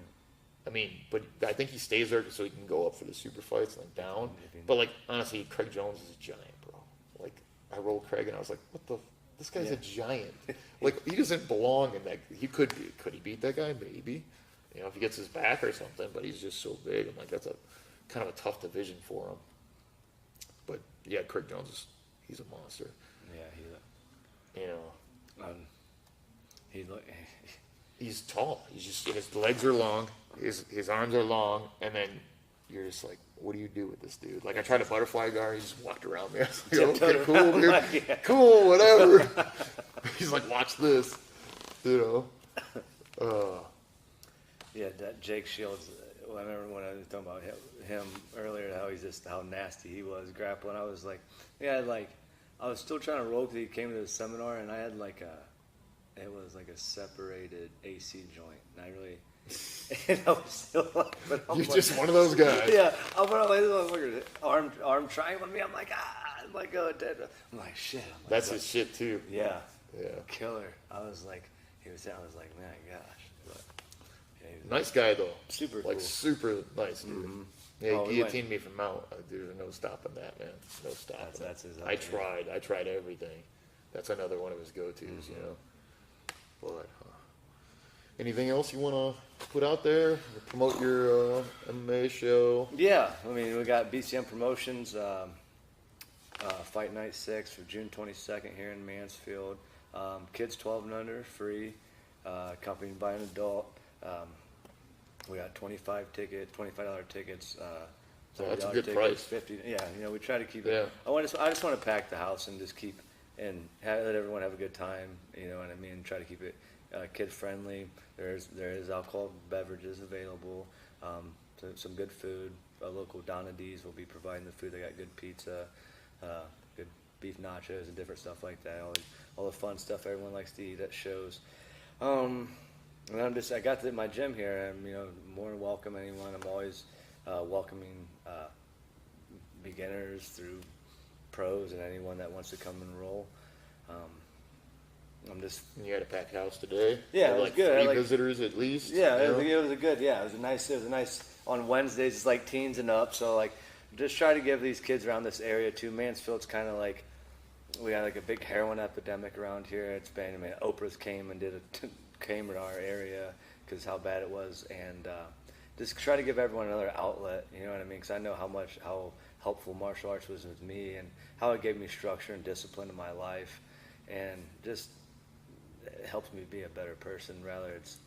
I mean, but I think he stays there so he can go up for the super fights and like down. Maybe. But like honestly, Craig Jones is a giant, bro. Like I rolled Craig and I was like, what the? This guy's Yeah. a giant. Like he doesn't belong in that. He could he beat that guy? Maybe. If he gets his back or something. But he's just so big. I'm like, that's a kind of a tough division for him. But yeah, Craig Jones he's a monster. Yeah, You know, he look. he's tall. He's just his legs are long, his arms are long, and then you're just like, what do you do with this dude? Like I tried a butterfly guard, he just walked around me. I was like, okay, cool, dude, Yeah. cool, whatever. He's like, watch this, you know. Yeah, that Jake Shields. I remember when I was talking about him earlier, how nasty he was grappling. I was like, I was still trying to roll because he came to the seminar, and I had it was like a separated AC joint, and I really, and I was still like, but I'm You're like, just one of those guys. yeah, I'm like, arm triangling me. I'm like, I'm like, oh, dead. I'm like, shit. I'm like, That's his shit too. Yeah. Yeah. Killer. I was like, man, gosh. But, yeah, Nice guy though. Super like cool. super nice dude. Mhm. Yeah, Oh, he we guillotined me from Mount. There's no stopping that, man. No stopping. That's his I other- tried. I tried everything. That's another one of his go-tos, you know. But anything else you want to put out there? Promote your MMA show. Yeah, I mean, we got BCM Promotions, Fight Night 6 for June 22nd here in Mansfield. Kids 12 and under, free, accompanied by an adult. We got $25 tickets. That's a $30 good tickets, price. 50. Yeah, we try to keep Yeah. it. I just want to pack the house and just keep and let everyone have a good time. You know what I mean? Try to keep it kid friendly. There is alcohol beverages available. Some good food. Local Donna D's will be providing the food. They got good pizza, good beef nachos, and different stuff like that. All the fun stuff everyone likes to eat at shows. And I got to my gym here. I'm more than welcome anyone. I'm always welcoming beginners through pros and anyone that wants to come and roll. I'm just You had a packed house today. Yeah, Had it was like good. Three visitors at least. yeah, you know? it was a good it was a nice on Wednesdays. It's like teens and up, so like just try to give these kids around this area too. Mansfield's kind of like we got like a big heroin epidemic around here. It's been Oprah's came in our area because how bad it was, and just try to give everyone another outlet. You know what I mean? Because I know how helpful martial arts was with me and how it gave me structure and discipline in my life, and just it helps me be a better person. Rather it's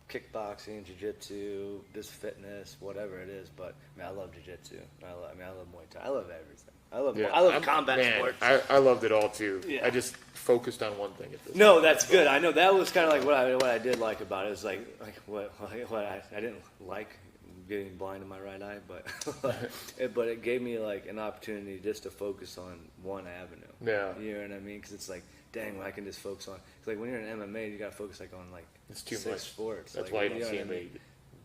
kickboxing, jiu-jitsu, just fitness, whatever it is. But I love jiu-jitsu. I love Muay Thai. I love everything. I love combat sports. I loved it all too. Yeah. I just focused on one thing at this No, point. that's good. I know that was kind of like what I did like about it. It was like what I didn't like getting blind in my right eye, but it gave me like an opportunity just to focus on one avenue. Yeah. You know what I mean? Because it's like, dang, I can just focus on. Cause like when you're in MMA, you got to focus like on like It's too 6 much. sports. That's like, why you don't know see what I mean? anybody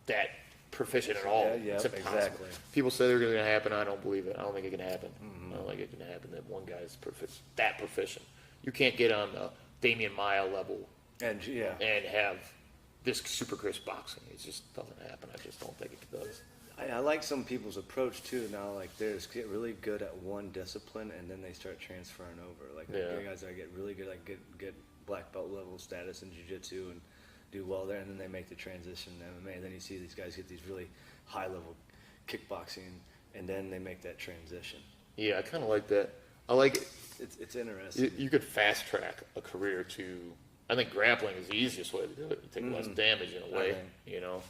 that proficient at all. Yeah, It's impossible. exactly. People say they're going to happen. I don't believe it. I don't think it can happen. I don't think it can happen that one guy's that proficient. You can't get on the Damian Maya level And yeah, and have this super crisp boxing. It just doesn't happen. I just don't think it does. I like some people's approach too. Now, like they just get really good at one discipline, and then they start transferring over. Like the guys that get really good, like get black belt level status in jiu-jitsu and do well there, and then they make the transition to MMA. And then you see these guys get these really high level kickboxing, and then they make that transition. Yeah, I kind of like that. I like it. It's interesting. You could fast track a career to. I think grappling is the easiest way to do it. You take less damage in a way, you know.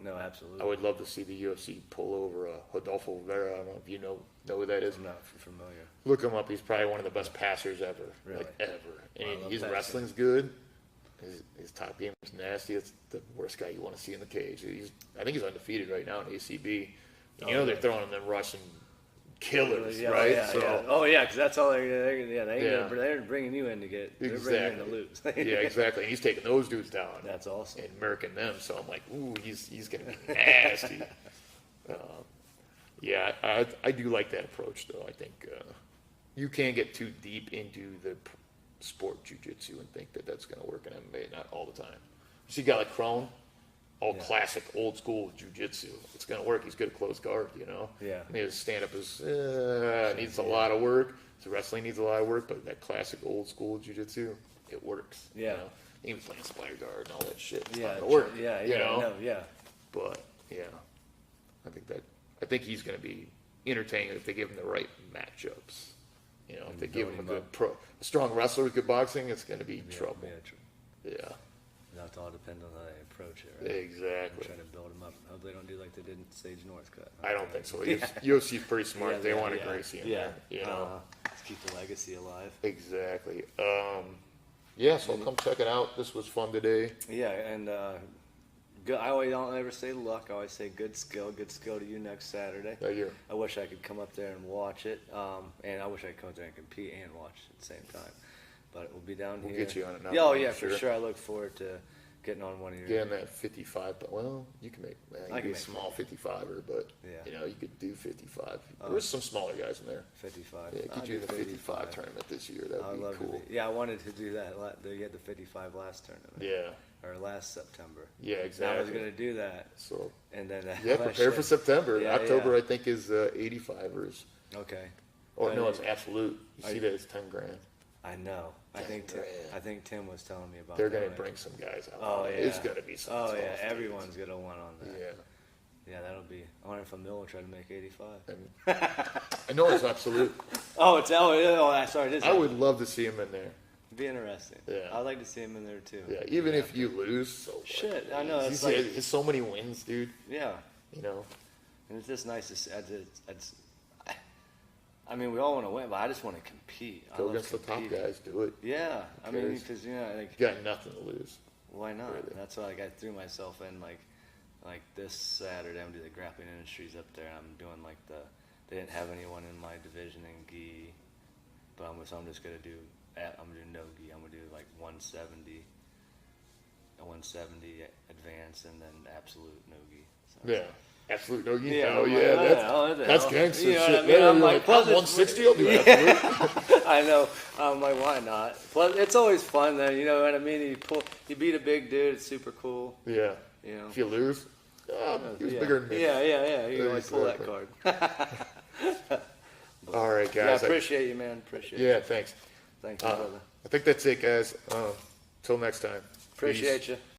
No, absolutely. I would love to see the UFC pull over Rodolfo Vera. I don't know if you know who that is. I'm not familiar. Look him up. He's probably one of the best passers ever, Really? like ever. And I love his passing. wrestling's good. His top game is nasty. It's the worst guy you want to see in the cage. I think he's undefeated right now in ACB. And you know they're throwing him them Russian killers, Yeah, right? Yeah, So- yeah. Oh yeah, because that's all they're bringing you in to get. They're bringing you in to lose. Yeah, exactly. And he's taking those dudes down. That's awesome. And murking them. So I'm like, ooh, he's going to be nasty. Yeah, I do like that approach, though. I think you can't get too deep into the sport jiu-jitsu and think that that's going to work in MMA. Not all the time. You see a guy like Crone, all classic, old school jiu-jitsu. It's going to work. He's good at close guard, you know? Yeah. And his stand-up is needs a lot of work. His wrestling needs a lot of work, but that classic old school jiu-jitsu, it works. Yeah. You know? He was playing spider guard and all that shit. It's Yeah, not going to work. Yeah, you know? no, yeah. But yeah, I think he's going to be entertaining if they give him the right matchups. You know, if they give him a good a strong wrestler with good boxing, it's going to be trouble. Yeah, That's all depend on how they approach it, right? exactly. Try to build them up. Hope they don't do like they did in Sage Northcutt. I don't think so. UFC's pretty smart. Yeah, they yeah, want a yeah. Gracie in Yeah. there. You know, Let's keep the legacy alive. exactly. Yeah, so come check it out. This was fun today. Yeah, and Good. I always don't ever say luck. I always say good skill. Good skill to you next Saturday. That year. I wish I could come up there and watch it, and I wish I could come up there and compete and watch it at the same time. But we'll be down We'll here. get you on it now. Yeah, oh yeah, Sure. for sure. I look forward to getting on one of your. Getting that 55, but well, you can make, well, you I can can be a make small 55er, but Yeah. you know, you could do 55. There's some smaller guys in there. 55. Yeah, I'll could you do do the 55 tournament this year? That I'd would be love cool. to be. Yeah, I wanted to do that. They had the 55 last tournament. Yeah, Or last September. yeah, I was exactly. going to do that, So and then yeah, prepare for September. Yeah, October, yeah. I think, is 85ers. Okay. Or But no, it's absolute. You see I- that it's 10 grand. I know. I think Grand. Tim was telling me about. They're that going to when bring some guys out. Oh, It's yeah. going to be some. Oh tough yeah, dudes. everyone's gonna want on that. Yeah. Yeah, that'll be. I wonder if a mill will try to make 85. And I know it's absolute. Sorry, it is. I would love to see him in there. be interesting. Yeah. I'd like to see him in there too. Yeah, even if you lose, so what? Shit, I know, You it's see, like- it's so many wins, dude. Yeah, You know. and it's just nice to see. I mean, we all want to win, but I just want to compete. I Go love against the top competing. guys. Do it. Yeah, I mean, cares? because like, You got nothing to lose. why not? Really. That's why I threw myself in like this Saturday. I'm doing the grappling industries up there, and I'm doing like they didn't have anyone in my division in gi, but so I'm just gonna do. I'm gonna do no gi. I'm gonna do like 170, a 170 advance, and then absolute no gi. So, Yeah. Absolute no gi. Yeah, Hell I'm yeah. like, That's, what the that's hell? gangster You know what shit. I mean? There, I'm you're like, like, plus it's- 160, I'll do absolute. I know. I'm like, why not? Plus, it's always fun then. You know what I mean? You beat a big dude. It's super cool. Yeah. You know. If you lose, he was yeah. bigger than me. Yeah. You can like pull that Exactly. card. All right, Yeah, I guys. appreciate you, man. Appreciate you. Yeah, thanks. Thank you, brother. I think that's it, guys. Till next time. Appreciate Peace. you.